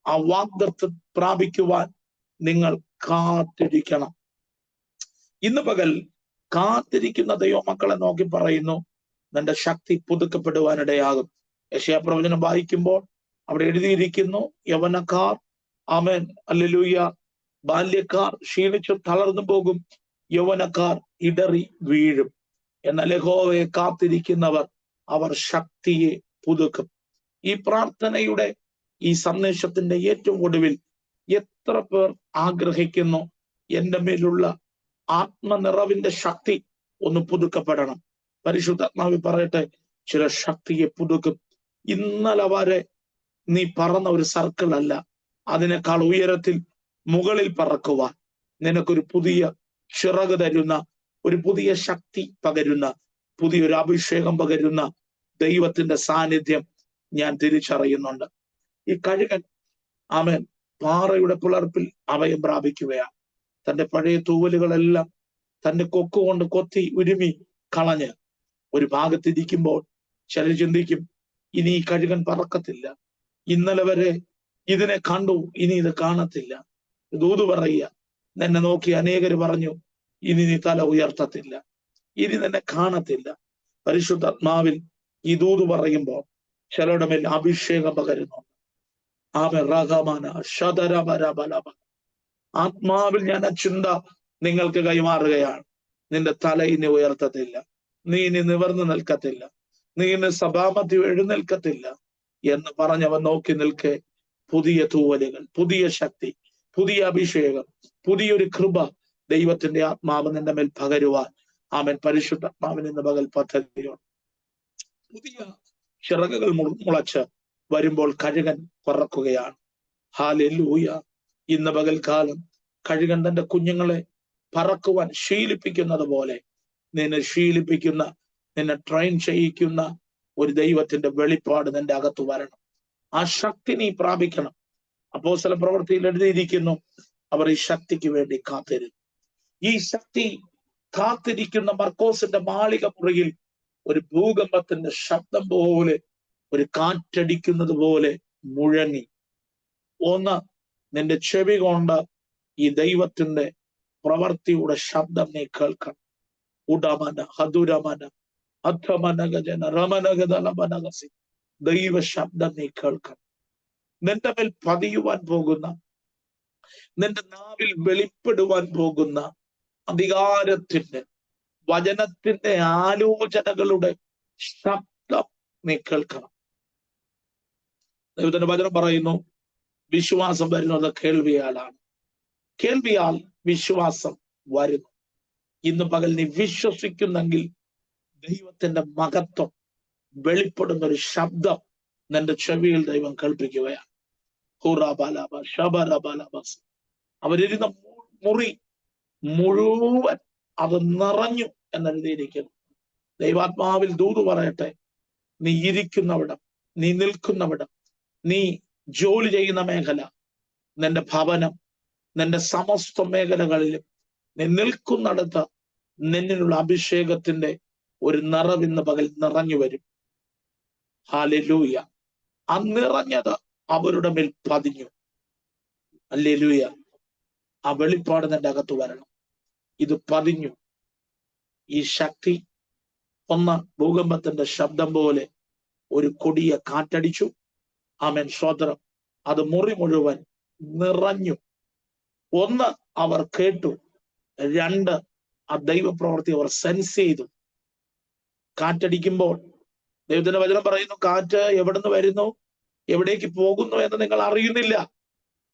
[SPEAKER 1] ആ വാഗ്ദത്തം പ്രാപിക്കുവാൻ നിങ്ങൾ കാത്തിരിക്കണം. ഇന്ന് പകൽ കാത്തിരിക്കുന്ന ദൈവമക്കളെ നോക്കി പറയുന്നു, നിന്റെ ശക്തി പുതുക്കപ്പെടുവാനിടയാകും. യെശയ്യാ പ്രവചനം വായിക്കുമ്പോൾ അവിടെ എഴുതിയിരിക്കുന്നു, യൗവനക്കാർ ഹല്ലേലൂയ, ബാല്യക്കാർ ക്ഷീണിച്ചു തളർന്നു പോകും, യൗവനക്കാർ ഇടറി വീഴും. എന്നാൽ യഹോവയെ കാത്തിരിക്കുന്നവർ അവർ ശക്തിയെ പുതുക്കും. ഈ പ്രാർത്ഥനയുടെ ഈ സന്ദേശത്തിന്റെ ഏറ്റവും ഒടുവിൽ എത്ര പേർ ആഗ്രഹിക്കുന്നു എന്റെ മേലുള്ള ആത്മനിറവിന്റെ ശക്തി ഒന്ന് പുതുക്കപ്പെടണം? പരിശുദ്ധാത്മാവ് പറയട്ടെ, ചില ശക്തിയെ പുതുക്കും. ഇന്നലെ വരെ നീ പറന്ന ഒരു സർക്കിൾ അല്ല, അതിനേക്കാൾ ഉയരത്തിൽ മുകളിൽ പറക്കുവാൻ നിനക്കൊരു പുതിയ ചിറക് തരുന്ന, ഒരു പുതിയ ശക്തി പകരുന്ന, പുതിയൊരു അഭിഷേകം പകരുന്ന ദൈവത്തിന്റെ സാന്നിധ്യം ഞാൻ തിരിച്ചറിയുന്നുണ്ട്. ഈ കഴുകൻ പാറയുടെ പിളർപ്പിൽ അഭയം പ്രാപിക്കുകയാണ്. തന്റെ പഴയ തൂവലുകളെല്ലാം തന്റെ കൊക്കുകൊണ്ട് കൊത്തി ഉരുമി കളഞ്ഞ് ഒരു ഭാഗത്തിരിക്കുമ്പോൾ ചിലർ ചിന്തിക്കും, ഇനി ഈ കഴുകൻ പറക്കത്തില്ല, ഇന്നലെ വരെ ഇതിനെ കണ്ടു, ഇനി ഇത് കാണത്തില്ല. ദൂത് പറയുക, നിന്നെ നോക്കി അനേകര് പറഞ്ഞു, ഇനി നീ തല ഉയർത്തത്തില്ല, ഇനി നിന്നെ കാണത്തില്ല. പരിശുദ്ധാത്മാവിൽ ഈ ദൂത് പറയുമ്പോൾ ചിലരുടെ മേൽ അഭിഷേകം പകരുന്നു. ആത്മാവിൽ ഞാൻ ആ ചിന്ത നിങ്ങൾക്ക് കൈമാറുകയാണ്. നിന്റെ തല ഇനി ഉയർത്തത്തില്ല, നീ ഇനി നിവർന്നു നിൽക്കത്തില്ല, നീ ഇനി സഭാമധ്യം എഴുന്നേൽക്കത്തില്ല എന്ന് പറഞ്ഞവൻ നോക്കി നിൽക്കെ പുതിയ തൂവലുകൾ, പുതിയ ശക്തി, പുതിയ അഭിഷേകം, പുതിയൊരു കൃപ ദൈവത്തിന്റെ ആത്മാവ് നിന്റെ മേൽ പകരുവാൻ പരിശുദ്ധാത്മാവിന് ഇന്ന് പകൽ പദ്ധതിയുണ്ട്. പുതിയ ചിറകുകൾ മുളച്ച് വരുമ്പോൾ കഴുകൻ പറക്കുകയാണ്. ഹല്ലേലൂയ. ഇന്ന് പകൽക്കാലം കഴുകൻ തന്റെ കുഞ്ഞുങ്ങളെ പറക്കുവാൻ ശീലിപ്പിക്കുന്നത് പോലെ നിന്നെ ശീലിപ്പിക്കുന്ന, നിന്നെ ട്രെയിൻ ചെയ്യിക്കുന്ന ഒരു ദൈവത്തിന്റെ വെളിപ്പാട് നിന്റെ അകത്ത് വരണം. ആ ശക്തി നീ പ്രാപിക്കണം. അപ്പോസ്തല പ്രവൃത്തിയിൽ എഴുതിയിരിക്കുന്നു, അവർ ഈ ശക്തിക്ക് വേണ്ടി കാത്തിരുന്നു. ഈ ശക്തി കാത്തിരിക്കുന്ന മർക്കോസിന്റെ മാളിക മുറിയിൽ ഒരു ഭൂകമ്പത്തിന്റെ ശബ്ദം പോലെ, ഒരു കാറ്റടിക്കുന്നത് പോലെ മുഴങ്ങി. ഒന്ന്, നിന്റെ ചെവി കൊണ്ട് ഈ ദൈവത്തിന്റെ പ്രവർത്തിയുടെ ശബ്ദം നീ കേൾക്കണം. ഉടമന ഹതുരമന അധമനഗജന റമനഗതലമനഗസി, ദൈവ ശബ്ദം നീ കേൾക്കണം. നിന്റെ മേൽ പതിയുവാൻ പോകുന്ന, നിന്റെ നാവിൽ വെളിപ്പെടുവാൻ പോകുന്ന അധികാരത്തിന്റെ, വചനത്തിന്റെ ആലോചനകളുടെ ശബ്ദം നീ കേൾക്കണം. ദൈവത്തിന്റെ വചനം പറയുന്നു, വിശ്വാസം വരുന്നത് കേൾവിയാലാണ്, കേൾവിയാൽ വിശ്വാസം വരുന്നു. ഇന്ന് പകൽ നീ വിശ്വസിക്കുന്നെങ്കിൽ ദൈവത്തിന്റെ മഹത്വം വെളിപ്പെടുന്ന ഒരു ശബ്ദം നിന്റെ ചെവിയിൽ ദൈവം കേൾപ്പിക്കുകയാണ്. അവരിരുന്ന മുറി മുഴുവൻ അത് നിറഞ്ഞു എന്നെഴുതിയിരിക്കുന്നു. ദൈവാത്മാവിൽ ദൂത് പറയട്ടെ, നീ ഇരിക്കുന്നവിടം, നീ നിൽക്കുന്നവിടം, നീ ജോലി ചെയ്യുന്ന മേഖല, നിന്റെ ഭവനം, നിന്റെ സമസ്ത മേഖലകളിലും നീ നിൽക്കുന്നിടത്ത് നിന്നിലുള്ള അഭിഷേകത്തിന്റെ ഒരു നിറവിന്ന് പകൽ നിറഞ്ഞു വരും. ഹല്ലേലൂയ. ആ നിറഞ്ഞത് അവരുടെ മേൽ പതിഞ്ഞു. ഹല്ലേലൂയ. ആ വെളിപ്പാട് നിന്റെ അകത്ത് വരണം. ഇത് പതിഞ്ഞു. ഈ ശക്തി ഒന്ന് ഭൂകമ്പത്തിന്റെ ശബ്ദം പോലെ ഒരു കൊടിയ കാറ്റടിച്ചു. ആമേൻ, സ്തോത്രം. അത് മുറി മുഴുവൻ നിറഞ്ഞു. ഒന്ന്, അവർ കേട്ടു. രണ്ട്, ആ ദൈവപ്രവൃത്തി അവർ സെൻസ് ചെയ്തു. കാറ്റടിക്കുമ്പോൾ ദൈവത്തിന്റെ വചനം പറയുന്നു, കാറ്റ് എവിടുന്ന് വരുന്നു, എവിടേക്ക് പോകുന്നു എന്ന് നിങ്ങൾ അറിയുന്നില്ല.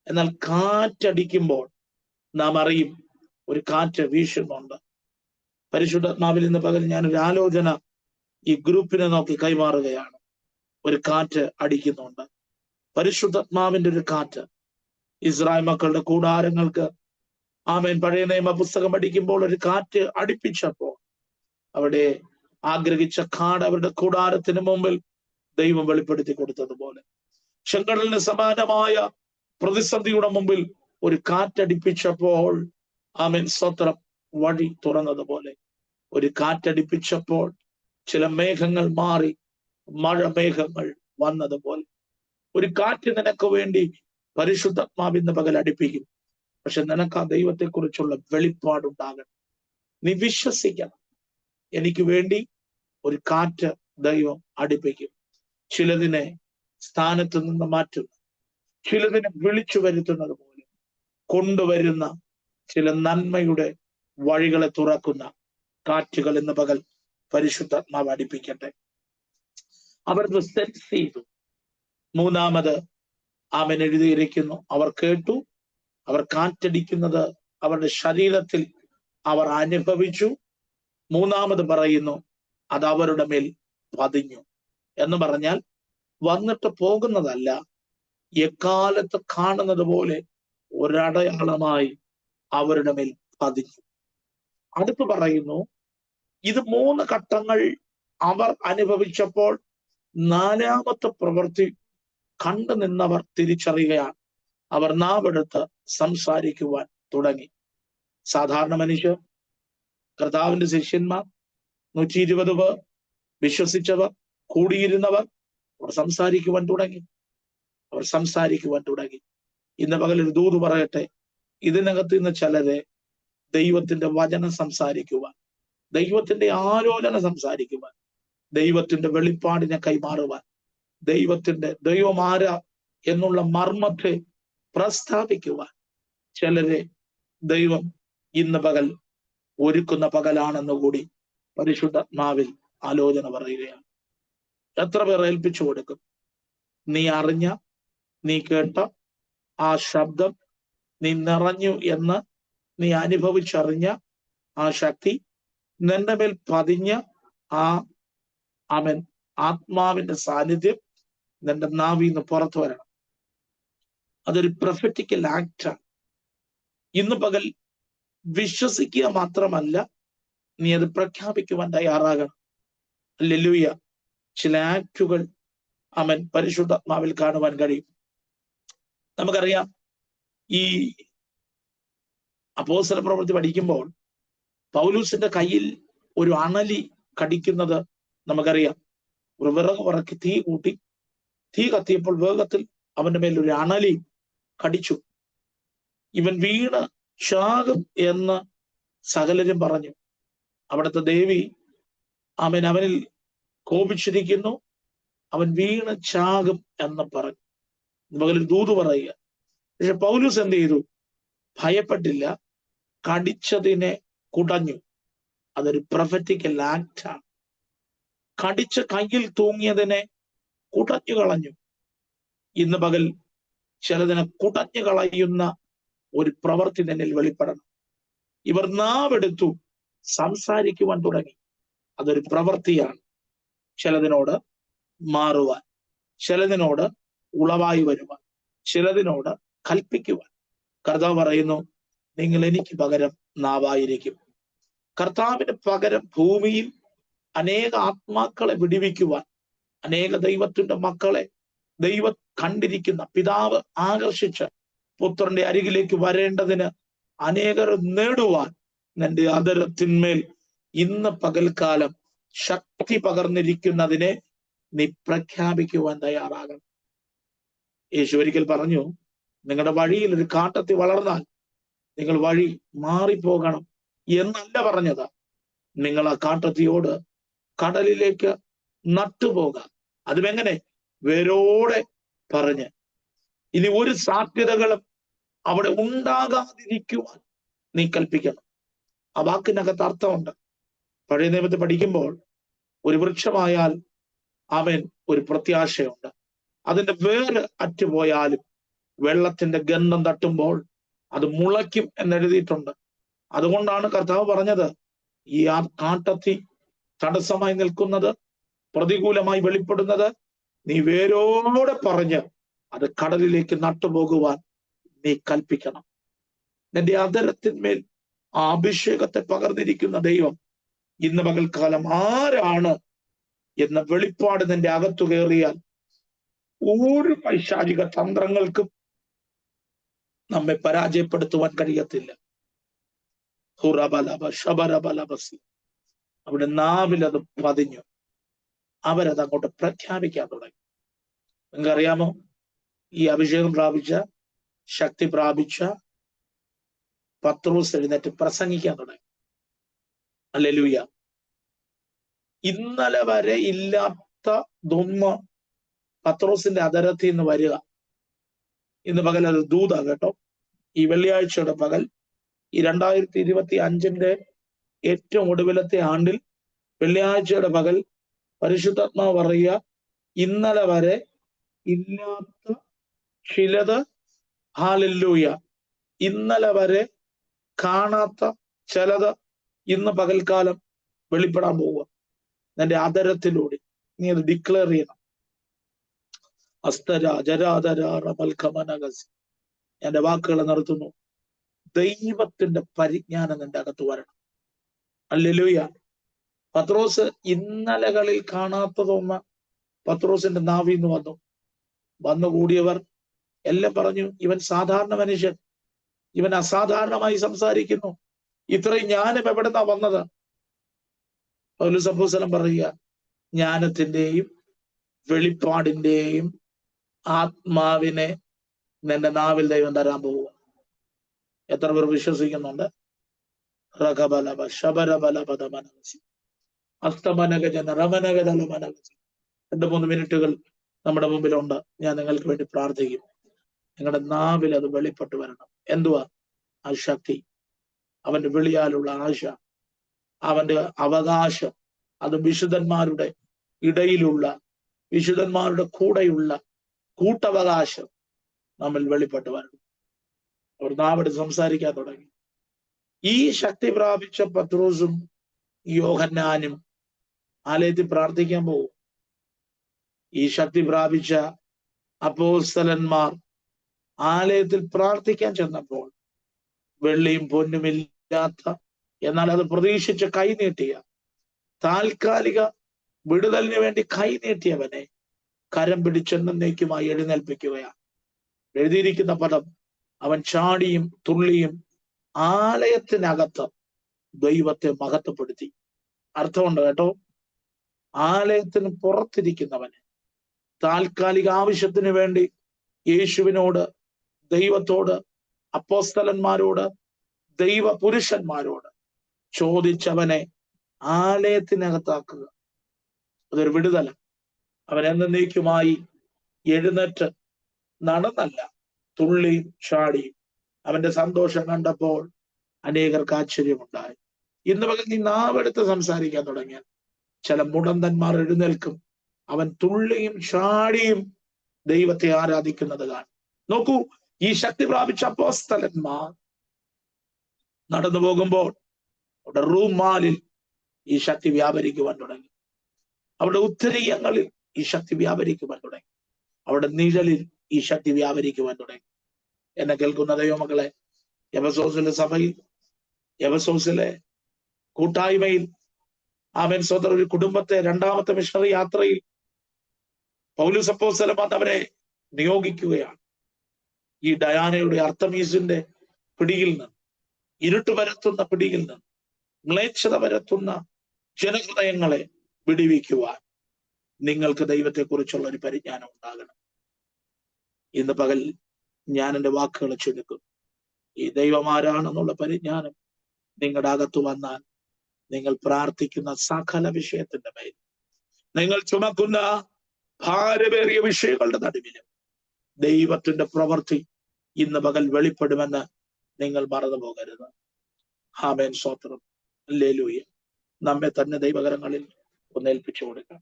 [SPEAKER 1] എന്നാൽ കാറ്റടിക്കുമ്പോൾ നാം അറിയും ഒരു കാറ്റ് വീശുന്നുണ്ട്. പരിശുദ്ധാത്മാവിൽ ഇന്ന് പകൽ ഞാനൊരു ആലോചന ഈ ഗ്രൂപ്പിനെ നോക്കി കൈമാറുകയാണ്. ഒരു കാറ്റ് അടിക്കുന്നുണ്ട്, പരിശുദ്ധാത്മാവിന്റെ ഒരു കാറ്റ്. ഇസ്രായേൽ മക്കളുടെ കൂടാരങ്ങൾക്ക് ആമേൻ പഴയ നിയമ പുസ്തകം പഠിക്കുമ്പോൾ ഒരു കാറ്റ് അടിപ്പിച്ചപ്പോൾ അവിടെ ആഗ്രഹിച്ച കാട് അവരുടെ കൂടാരത്തിന് മുമ്പിൽ ദൈവം വെളിപ്പെടുത്തി കൊടുത്തതുപോലെ ചെങ്കടലിന് സമാനമായ പ്രതിസന്ധിയുടെ മുമ്പിൽ ഒരു കാറ്റടിപ്പിച്ചപ്പോൾ ആമേൻ, സ്തോത്രം, വഴി തുറന്നതുപോലെ ഒരു കാറ്റടിപ്പിച്ചപ്പോൾ ചില മേഘങ്ങൾ മാറി മഴ മേഘങ്ങൾ വന്നതുപോലെ ഒരു കാറ്റ് നിനക്ക് വേണ്ടി പരിശുദ്ധാത്മാവിന്ന് പകൽ അടിപ്പിക്കും. പക്ഷെ നിനക്ക് ആ ദൈവത്തെക്കുറിച്ചുള്ള വെളിപ്പാടുണ്ടാകണം. നീ വിശ്വസിക്കണം, എനിക്ക് വേണ്ടി ഒരു കാറ്റ് ദൈവം അടിപ്പിക്കും. ചിലതിനെ സ്ഥാനത്ത് നിന്ന് മാറ്റും, ചിലതിനെ വിളിച്ചു വരുത്തുന്നത് പോലെ കൊണ്ടുവരുന്ന ചില നന്മയുടെ വഴികളെ തുറക്കുന്ന കാറ്റുകൾ ഇന്ന് പകൽ പരിശുദ്ധാത്മാവ് അടിപ്പിക്കട്ടെ. അവർ സെൻസ് ചെയ്തു. മൂന്നാമത് ആമേൻ എഴുതിയിരിക്കുന്നു, അവർ കേട്ടു, അവർ കാറ്റടിക്കുന്നത് അവരുടെ ശരീരത്തിൽ അവർ അനുഭവിച്ചു. മൂന്നാമത് പറയുന്നു, അത് അവരുടെ മേൽ പതിഞ്ഞു. എന്ന് പറഞ്ഞാൽ വന്നിട്ട് പോകുന്നതല്ല, എക്കാലത്ത് കാണുന്നത് പോലെ ഒരടയാളമായി അവരുടെ മേൽ പതിഞ്ഞു. അടുത്ത് പറയുന്നു, ഇത് 3 ഘട്ടങ്ങൾ അവർ അനുഭവിച്ചപ്പോൾ നാലാമത്തെ പ്രവൃത്തി കണ്ടു നിന്നവർ തിരിച്ചറിയുകയാണ്. അവർ നാവെടുത്ത് സംസാരിക്കുവാൻ തുടങ്ങി. സാധാരണ മനുഷ്യർ, കർത്താവിന്റെ ശിഷ്യന്മാർ, 120 പേർ, വിശ്വസിച്ചവർ, കൂടിയിരുന്നവർ, അവർ സംസാരിക്കുവാൻ തുടങ്ങി. ഇന്ന് പകൽ ഒരു ദൂത് പറയട്ടെ, ഇതിനകത്ത് ഇന്ന് ചിലരെ ദൈവത്തിന്റെ വചനം സംസാരിക്കുവാൻ, ദൈവത്തിന്റെ ആലോചന സംസാരിക്കുവാൻ, ദൈവത്തിന്റെ വെളിപ്പാടിനെ കൈമാറുവാൻ, ദൈവം ആരാ എന്നുള്ള മർമ്മത്തെ പ്രസ്താവിക്കുവാൻ ചിലരെ ദൈവം ഇന്ന് പകൽ ഒരുക്കുന്ന പകലാണെന്നുകൂടി പരിശുദ്ധാത്മാവിൽ ആലോചന പറയുകയാണ്. എത്ര പേർ ഏൽപ്പിച്ചു കൊടുക്കും? നീ അറിഞ്ഞ, നീ കേട്ട ആ ശബ്ദം, നീ നിറഞ്ഞു എന്ന് നീ അനുഭവിച്ചറിഞ്ഞ ആ ശക്തി, നിന്റെ മേൽ പതിഞ്ഞ ആ ആമേൻ ആത്മാവിന്റെ സാന്നിധ്യം നിന്റെ നാവിന്ന് പുറത്തു വരണം. അതൊരു പ്രൊഫറ്റിക്കൽ ആക്റ്റാണ്. ഇന്ന് പകൽ വിശ്വസിക്കുക മാത്രമല്ല, നീ അത് പ്രഖ്യാപിക്കുവാൻ തയ്യാറാകണം. ഹല്ലേലൂയ. ചില ആക്റ്റുകൾ ആമേൻ പരിശുദ്ധാത്മാവിൽ കാണുവാൻ കഴിയും. നമുക്കറിയാം, ഈ അപ്പോസ്തല പ്രവൃത്തി പഠിക്കുമ്പോൾ പൗലൂസിന്റെ കയ്യിൽ ഒരു അണലി കടിക്കുന്നത് നമുക്കറിയാം. ഒരു വിറക് പറക്കി തീ കൂട്ടി, തീ കത്തിയപ്പോൾ വേഗത്തിൽ അവന്റെ മേൽ ഒരു അണലി കടിച്ചു. ഇവൻ വീണ് ചാകും എന്ന് സകലരും പറഞ്ഞു. അവിടുത്തെ ദേവി അവനിൽ കോപിച്ചിരിക്കുന്നു, അവൻ വീണ് ചാകും എന്ന് പറഞ്ഞു. മകളിൽ ദൂത് പറയുക. പക്ഷെ പൗലൂസ് എന്ത് ചെയ്തു? ഭയപ്പെട്ടില്ല, കടിച്ചതിനെ കുടഞ്ഞു. അതൊരു പ്രൊഫറ്റിക്കൽ ആക്റ്റാണ്. കടിച്ച കയ്യിൽ തൂങ്ങിയതിനെ കുടഞ്ഞു കളഞ്ഞു. ഇന്ന് പകൽ ചിലതിനെ കുടഞ്ഞു കളയുന്ന ഒരു പ്രവൃത്തി നിന്നിൽ വെളിപ്പെടണം. ഇവർ നാവെടുത്തു സംസാരിക്കുവാൻ തുടങ്ങി. അതൊരു പ്രവൃത്തിയാണ്. ചിലതിനോട് മാറുവാൻ, ചിലതിനോട് ഉളവായി വരുവാൻ, ചിലതിനോട് കൽപ്പിക്കുവാൻ. കർത്താവ് പറയുന്നു, നിങ്ങൾ എനിക്ക് പകരം നാവായിരിക്കും. കർത്താവിന് പകരം ഭൂമിയിൽ അനേക ആത്മാക്കളെ വിടുവിക്കുവാൻ, അനേക ദൈവത്തിന്റെ മക്കളെ ദൈവം കണ്ടിരിക്കുന്ന പിതാവ് ആകർഷിച്ച് പുത്രന്റെ അരികിലേക്ക് വരേണ്ടതിന് അനേകർ നേടുവാൻ നിന്റെ അധരത്തിന്മേൽ ഇന്ന് പകൽക്കാലം ശക്തി പകർന്നിരിക്കുന്നതിനെ നീ പ്രഖ്യാപിക്കുവാൻ തയ്യാറാകണം. യേശു ഒരിക്കൽ പറഞ്ഞു, നിങ്ങളുടെ വഴിയിൽ ഒരു കാട്ടത്തി വളർന്നാൽ നിങ്ങൾ വഴി മാറിപ്പോകണം. എന്നല്ല പറഞ്ഞത്. നിങ്ങൾ ആ കാട്ടത്തിയോട് കടലിലേക്ക് നട്ടുപോക. അതുമെങ്ങനെ? വേരോടെ പറഞ്ഞ്. ഇനി ഒരു സാധ്യതകളും അവിടെ ഉണ്ടാകാതിരിക്കുവാൻ നീ കൽപ്പിക്കണം. ആ വാക്കിനകത്ത് അർത്ഥമുണ്ട്. പഴയ നിയമത്തിൽ പഠിക്കുമ്പോൾ ഒരു വൃക്ഷമായാൽ അവൻ ഒരു പ്രത്യാശയുണ്ട്. അതിന്റെ വേര് അറ്റുപോയാലും വെള്ളത്തിന്റെ ഗന്ധം തട്ടുമ്പോൾ അത് മുളയ്ക്കും എന്നെഴുതിയിട്ടുണ്ട്. അതുകൊണ്ടാണ് കർത്താവ് പറഞ്ഞത്, ഈ ആ കാട്ടത്തി തടസ്സമായി നിൽക്കുന്നത്, പ്രതികൂലമായി വെളിപ്പെടുന്നത്, നീ വേരോടെ പറഞ്ഞ് അത് കടലിലേക്ക് നട്ടുപോകുവാൻ നീ കൽപ്പിക്കണം. നിന്റെ അധരത്തിന്മേൽ ആ അഭിഷേകത്തെ പകർന്നിരിക്കുന്ന ദൈവം ഇന്ന് പകൽക്കാലം ആരാണ് എന്ന വെളിപ്പാട് നിന്റെ അകത്തു കയറിയാൽ ഒരു പൈശാചിക തന്ത്രങ്ങൾക്കും നമ്മെ പരാജയപ്പെടുത്തുവാൻ കഴിയത്തില്ല. അവിടെ നാവിലത് പതിഞ്ഞു. അവരത് അങ്ങോട്ട് പ്രഖ്യാപിക്കാൻ തുടങ്ങി. നിങ്ങൾക്കറിയാമോ, ഈ അഭിഷേകം പ്രാപിച്ച, ശക്തി പ്രാപിച്ച പത്രോസ് എഴുന്നേറ്റ് പ്രസംഗിക്കാൻ തുടങ്ങി. ഹല്ലേലൂയ. ഇന്നലെ വരെ ഇല്ലാത്തതൊന്ന് പത്രോസിന്റെ അധരത്തിൽ നിന്ന് വരിക. ഇന്ന് പകൽ അത് ദൂത കേട്ടോ. ഈ വെള്ളിയാഴ്ചയുടെ പകൽ, ഈ 2025 ഏറ്റവും ഒടുവിലത്തെ ആണ്ടിൽ വെള്ളിയാഴ്ചയുടെ പകൽ പരിശുദ്ധാത്മാവ് പറയുക, ഇന്നലെ വരെ ഇല്ലാത്ത ചിലത്, ഹല്ലേലൂയ, ഇന്നലെ വരെ കാണാത്ത ചിലത് ഇന്ന് പകൽക്കാലം വെളിപ്പെടാൻ പോവുക. നിന്റെ അധരത്തിലൂടെ നീ അത് ഡിക്ലെയർ ചെയ്യണം. എന്റെ വാക്കുകളെ നിർത്തുന്നു. ദൈവത്തിന്റെ പരിജ്ഞാനം നിന്റെ അകത്ത് വരണം. ഹല്ലേലൂയ. പത്രോസ് ഇന്നലകളിൽ കാണാത്തതൊന്ന് പത്രോസിന്റെ നാവിൽ നിന്ന് വന്നുകൂടിയവർ എല്ലാം പറഞ്ഞു, ഇവൻ സാധാരണ മനുഷ്യൻ, ഇവൻ അസാധാരണമായി സംസാരിക്കുന്നു, ഇത്രയും ജ്ഞാനം എവിടെന്നാ വന്നത്? പൗലോസ് അപ്പോസ്തലൻ പറയുക, ജ്ഞാനത്തിന്റെയും വെളിപ്പാടിന്റെയും ആത്മാവിനെ നിന്റെ നാവിൽ ദൈവം തരാൻ പോവുക. എത്ര പേർ വിശ്വസിക്കുന്നുണ്ട്? രണ്ട് 3 മിനിറ്റുകൾ നമ്മുടെ മുമ്പിലുണ്ട്. ഞാൻ നിങ്ങൾക്ക് വേണ്ടി പ്രാർത്ഥിക്കും. നിങ്ങളുടെ നാവിൽ അത് വെളിപ്പെട്ട് വരണം. എന്തുവാ ആ ശക്തി? അവന്റെ വിളിയാലുള്ള ആശ, അവന്റെ അവകാശം, അത് വിശുദ്ധന്മാരുടെ ഇടയിലുള്ള, വിശുദ്ധന്മാരുടെ കൂടെയുള്ള കൂട്ടവകാശം നമ്മൾ വെളിപ്പെട്ട് വരണം. അവർ നാവെടുത്ത് സംസാരിക്കാൻ തുടങ്ങി. ഈ ശക്തി പ്രാപിച്ച പത്രോസും യോഹന്നാനും ആലയത്തിൽ പ്രാർത്ഥിക്കാൻ പോകും. ഈ ശക്തി പ്രാപിച്ച അപ്പോസ്തലന്മാർ ആലയത്തിൽ പ്രാർത്ഥിക്കാൻ ചെന്നപ്പോൾ വെള്ളിയും പൊന്നുമില്ലാത്ത, എന്നാൽ അത് പ്രതീക്ഷിച്ച് കൈനീട്ടിയ, താൽക്കാലിക വിടുതലിന് വേണ്ടി കൈനീട്ടിയവനെ കരം പിടിച്ചെന്നേക്കുമായി എഴുന്നേൽപ്പിക്കുകയാണ്. എഴുതിയിരിക്കുന്ന പദം, അവൻ ചാടിയും തുള്ളിയും ആലയത്തിനകത്ത് ദൈവത്തെ മഹത്വപ്പെടുത്തി. അർത്ഥമുണ്ട് കേട്ടോ. ആലയത്തിന് പുറത്തിരിക്കുന്നവന് താൽക്കാലിക ആവശ്യത്തിന് വേണ്ടി യേശുവിനോട്, ദൈവത്തോട്, അപ്പോസ്തലന്മാരോട്, ദൈവ പുരുഷന്മാരോട് ചോദിച്ചവനെ ആലയത്തിനകത്താക്കുക. അതൊരു വിടുതല. അവൻ എന്നേക്കുമായി എഴുന്നേറ്റ് നടന്നല്ല, തുള്ളിയും ചാടിയും. അവന്റെ സന്തോഷം കണ്ടപ്പോൾ അനേകർക്ക് ആശ്ചര്യമുണ്ടായി. ഇന്ന് പകൽ നീ നാവെടുത്ത് സംസാരിക്കാൻ തുടങ്ങിയാൽ ചില മുടന്തന്മാർ എഴുന്നേൽക്കും. അവൻ തുള്ളിയും ചാടിയും ദൈവത്തെ ആരാധിക്കുന്നത് കാണും. നോക്കൂ, ഈ ശക്തി പ്രാപിച്ച അപ്പോസ്തലന്മാർ നടന്നു പോകുമ്പോൾ അവിടെ റൂമാലിൽ ഈ ശക്തി വ്യാപരിക്കുവാൻ തുടങ്ങി. അവിടെ ഉത്തരീയങ്ങളിൽ ഈ ശക്തി വ്യാപരിക്കുവാൻ തുടങ്ങി. അവിടെ നിഴലിൽ ഈ ശക്തി വ്യാപരിക്കുവാൻ തുടങ്ങി. എന്നെ കേൾക്കുന്ന ദൈവമക്കളെ, എഫെസോസിലെ സഭയിൽ, എഫെസോസിലെ കൂട്ടായ്മയിൽ, ആമേൻ സ്വതന്ത്ര ഒരു കുടുംബത്തെ രണ്ടാമത്തെ മിഷണറി യാത്രയിൽ പൗലോസ് അപ്പോസ്തലൻ അവരെ നിയോഗിക്കുകയാണ്. ഈ ഡയാനയുടെ, അർത്തമീസിന്റെ പിടിയിൽ നിന്ന്, ഇരുട്ട് പരത്തുന്ന പിടിയിൽ നിന്ന്, മ്ലേച്ഛത പരത്തുന്ന ജനഹൃദയങ്ങളെ വിടിവിക്കുവാൻ നിങ്ങൾക്ക് ദൈവത്തെക്കുറിച്ചുള്ള ഒരു പരിജ്ഞാനം ഉണ്ടാകണം. ഇന്ന് പകൽ ഞാൻ എൻ്റെ വാക്കുകളെ ചുരുക്കും. ഈ ദൈവം ആരാണെന്നുള്ള പരിജ്ഞാനം നിങ്ങളുടെ അകത്ത് വന്നാൽ നിങ്ങൾ പ്രാർത്ഥിക്കുന്ന സകല വിഷയത്തിന്റെ മേൽ, നിങ്ങൾ ചുമക്കുന്ന ഭാരമേറിയ വിഷയങ്ങളുടെ നടുവിലും ദൈവത്തിന്റെ പ്രവൃത്തി ഇന്ന് പകൽ വെളിപ്പെടുമെന്ന് നിങ്ങൾ മറന്നു പോകരുത്. ആമേൻ. സ്തോത്രം. ഹല്ലേലൂയ. നമ്മെ തന്നെ ദൈവകരങ്ങളിൽ ഒന്നേൽപ്പിച്ചു കൊടുക്കാം.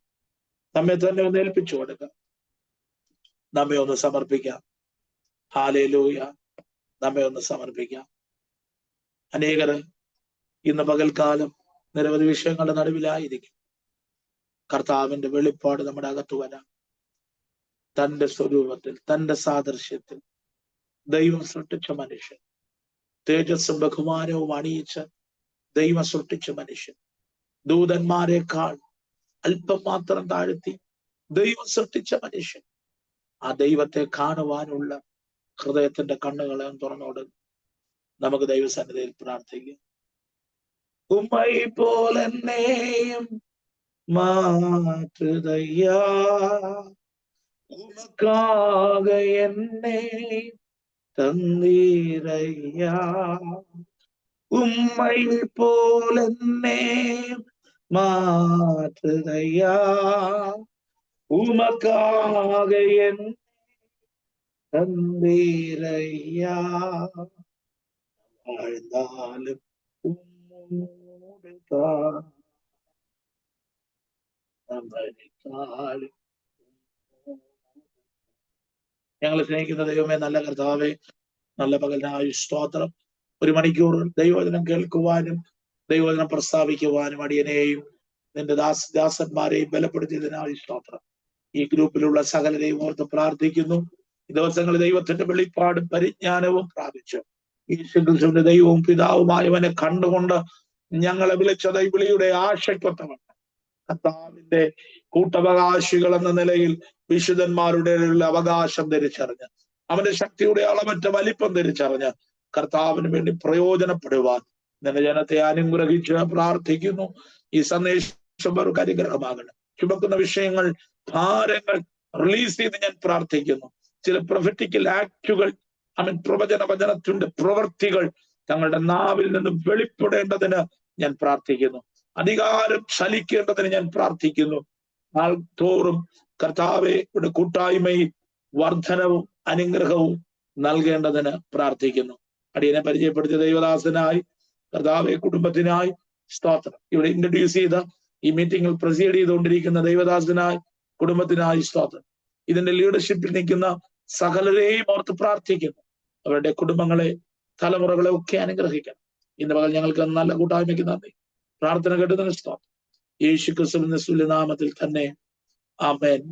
[SPEAKER 1] നമ്മെ തന്നെ ഒന്നേൽപ്പിച്ചു കൊടുക്കാം. നമ്മെ ഒന്ന് സമർപ്പിക്കാം. ഹല്ലേലൂയ. നമ്മെ ഒന്ന് സമർപ്പിക്കാം. അനേകർ ഇന്ന് പകൽക്കാലം നിരവധി വിഷയങ്ങളുടെ നടുവിലായിരിക്കും. കർത്താവിന്റെ വെളിപ്പാട് നമ്മുടെ അകത്ത് വരാം. തന്റെ സ്വരൂപത്തിൽ, തന്റെ സാദൃശ്യത്തിൽ ദൈവം സൃഷ്ടിച്ച മനുഷ്യൻ, തേജസ്സും ബഹുമാനവും അണിയിച്ച് ദൈവം സൃഷ്ടിച്ച മനുഷ്യൻ, ദൂതന്മാരെക്കാൾ അല്പം മാത്രം താഴ്ത്തി ദൈവം സൃഷ്ടിച്ച മനുഷ്യൻ, ആ ദൈവത്തെ കാണുവാനുള്ള ഹൃദയത്തിന്റെ കണ്ണുകളെ തുറന്നോട് നമുക്ക് ദൈവസന്നിധിയിൽ പ്രാർത്ഥിക്കാം. ഉമ്മൈ പോലെന്നെയും മാതൃതയ്യാ, ഉമക്കാക എന്നെ തന്നീരയ്യാ, ഉമ്മൈ പോലെന്നെ മാതൃതയ്യാ, ഉമക്കാക എന്നെ തന്നീരയ്യാ, வாழ்ந்தாலும் உம்மோடுதான் നമ്മളിക്കാലും. ഞങ്ങളെ സ്നേഹിക്കുന്ന ദൈവമേ, നല്ല കർത്താവേ, നല്ല പകലിനായ സ്തോത്രം. 1 മണിക്കൂർ ദൈവവചനം കേൾക്കുവാനും ദൈവവചനം പ്രസ്താവിക്കുവാനും അടിയനെയും നിന്റെ ദാസന്മാരെയും ബലപ്പെടുത്തിയതിനായി സ്തോത്രം. ഈ ഗ്രൂപ്പിലുള്ള സകലരെയും ഓർത്ത് പ്രാർത്ഥിക്കുന്നു. ഈ ദിവസങ്ങളിൽ ദൈവത്തിന്റെ വെളിപ്പാടും പരിജ്ഞാനവും പ്രാപിച്ചു യേശുക്രിസ്തുവിന്റെ ദൈവവും പിതാവുമായവനെ കണ്ടുകൊണ്ട് ഞങ്ങളെ വിളിച്ചത് ഈ വിളിയുടെ ആശയ്ക്കൊത്തവണ്ണം കർത്താവിന്റെ കൂട്ടവകാശികൾ എന്ന നിലയിൽ വിശുദ്ധന്മാരുടെ അവകാശം ധരിച്ചറിഞ്ഞ് അവന്റെ ശക്തിയുടെ അളവറ്റ വലിപ്പം ധരിച്ചറിഞ്ഞ് കർത്താവിന് വേണ്ടി പ്രയോജനപ്പെടുവാൻ നിന്റെ ജനത്തെ അനുഗ്രഹിച്ച് പ്രാർത്ഥിക്കുന്നു. ഈ സന്ദേശം അവർക്ക് അനുഗ്രഹമാകണം. ചുമക്കുന്ന വിഷയങ്ങൾ, ഭാരങ്ങൾ റിലീസ് ചെയ്ത് ഞാൻ പ്രാർത്ഥിക്കുന്നു. ചില പ്രൊഫറ്റിക്കൽ ആക്ടുകൾ, പ്രവചന വചനത്തിന്റെ പ്രവൃത്തികൾ തങ്ങളുടെ നാവിൽ നിന്ന് വെളിപ്പെടേണ്ടതിന് ഞാൻ പ്രാർത്ഥിക്കുന്നു. അധികാരം ചലിക്കേണ്ടതിന് ഞാൻ പ്രാർത്ഥിക്കുന്നു. നാൾ തോറും കർത്താവെ ഇവിടെ കൂട്ടായ്മയിൽ വർധനവും അനുഗ്രഹവും നൽകേണ്ടതിന് പ്രാർത്ഥിക്കുന്നു. അടിയനെ പരിചയപ്പെടുത്തിയ ദൈവദാസനായി കർത്താവെ കുടുംബത്തിനായി സ്തോത്രം. ഇവിടെ ഇൻട്രൊഡ്യൂസ് ചെയ്ത ഈ മീറ്റിംഗിൽ പ്രൊസീഡ് ചെയ്തുകൊണ്ടിരിക്കുന്ന ദൈവദാസനായി കുടുംബത്തിനായി സ്തോത്രം. ഇതിന്റെ ലീഡർഷിപ്പിൽ നിൽക്കുന്ന സകലരെയും ഓർത്ത് പ്രാർത്ഥിക്കുന്നു. അവരുടെ കുടുംബങ്ങളെ, തലമുറകളെ ഒക്കെ അനുഗ്രഹിക്കണം. ഇന്ന് പകൽ ഞങ്ങൾക്ക് നല്ല കൂട്ടായ്മയ്ക്ക് നന്ദി. പ്രാർത്ഥന കേട്ടതിന് സ്തോത്രം. യേശുക്രിസ്തുവിന്റെ നാമത്തിൽ തന്നെ ആമേൻ.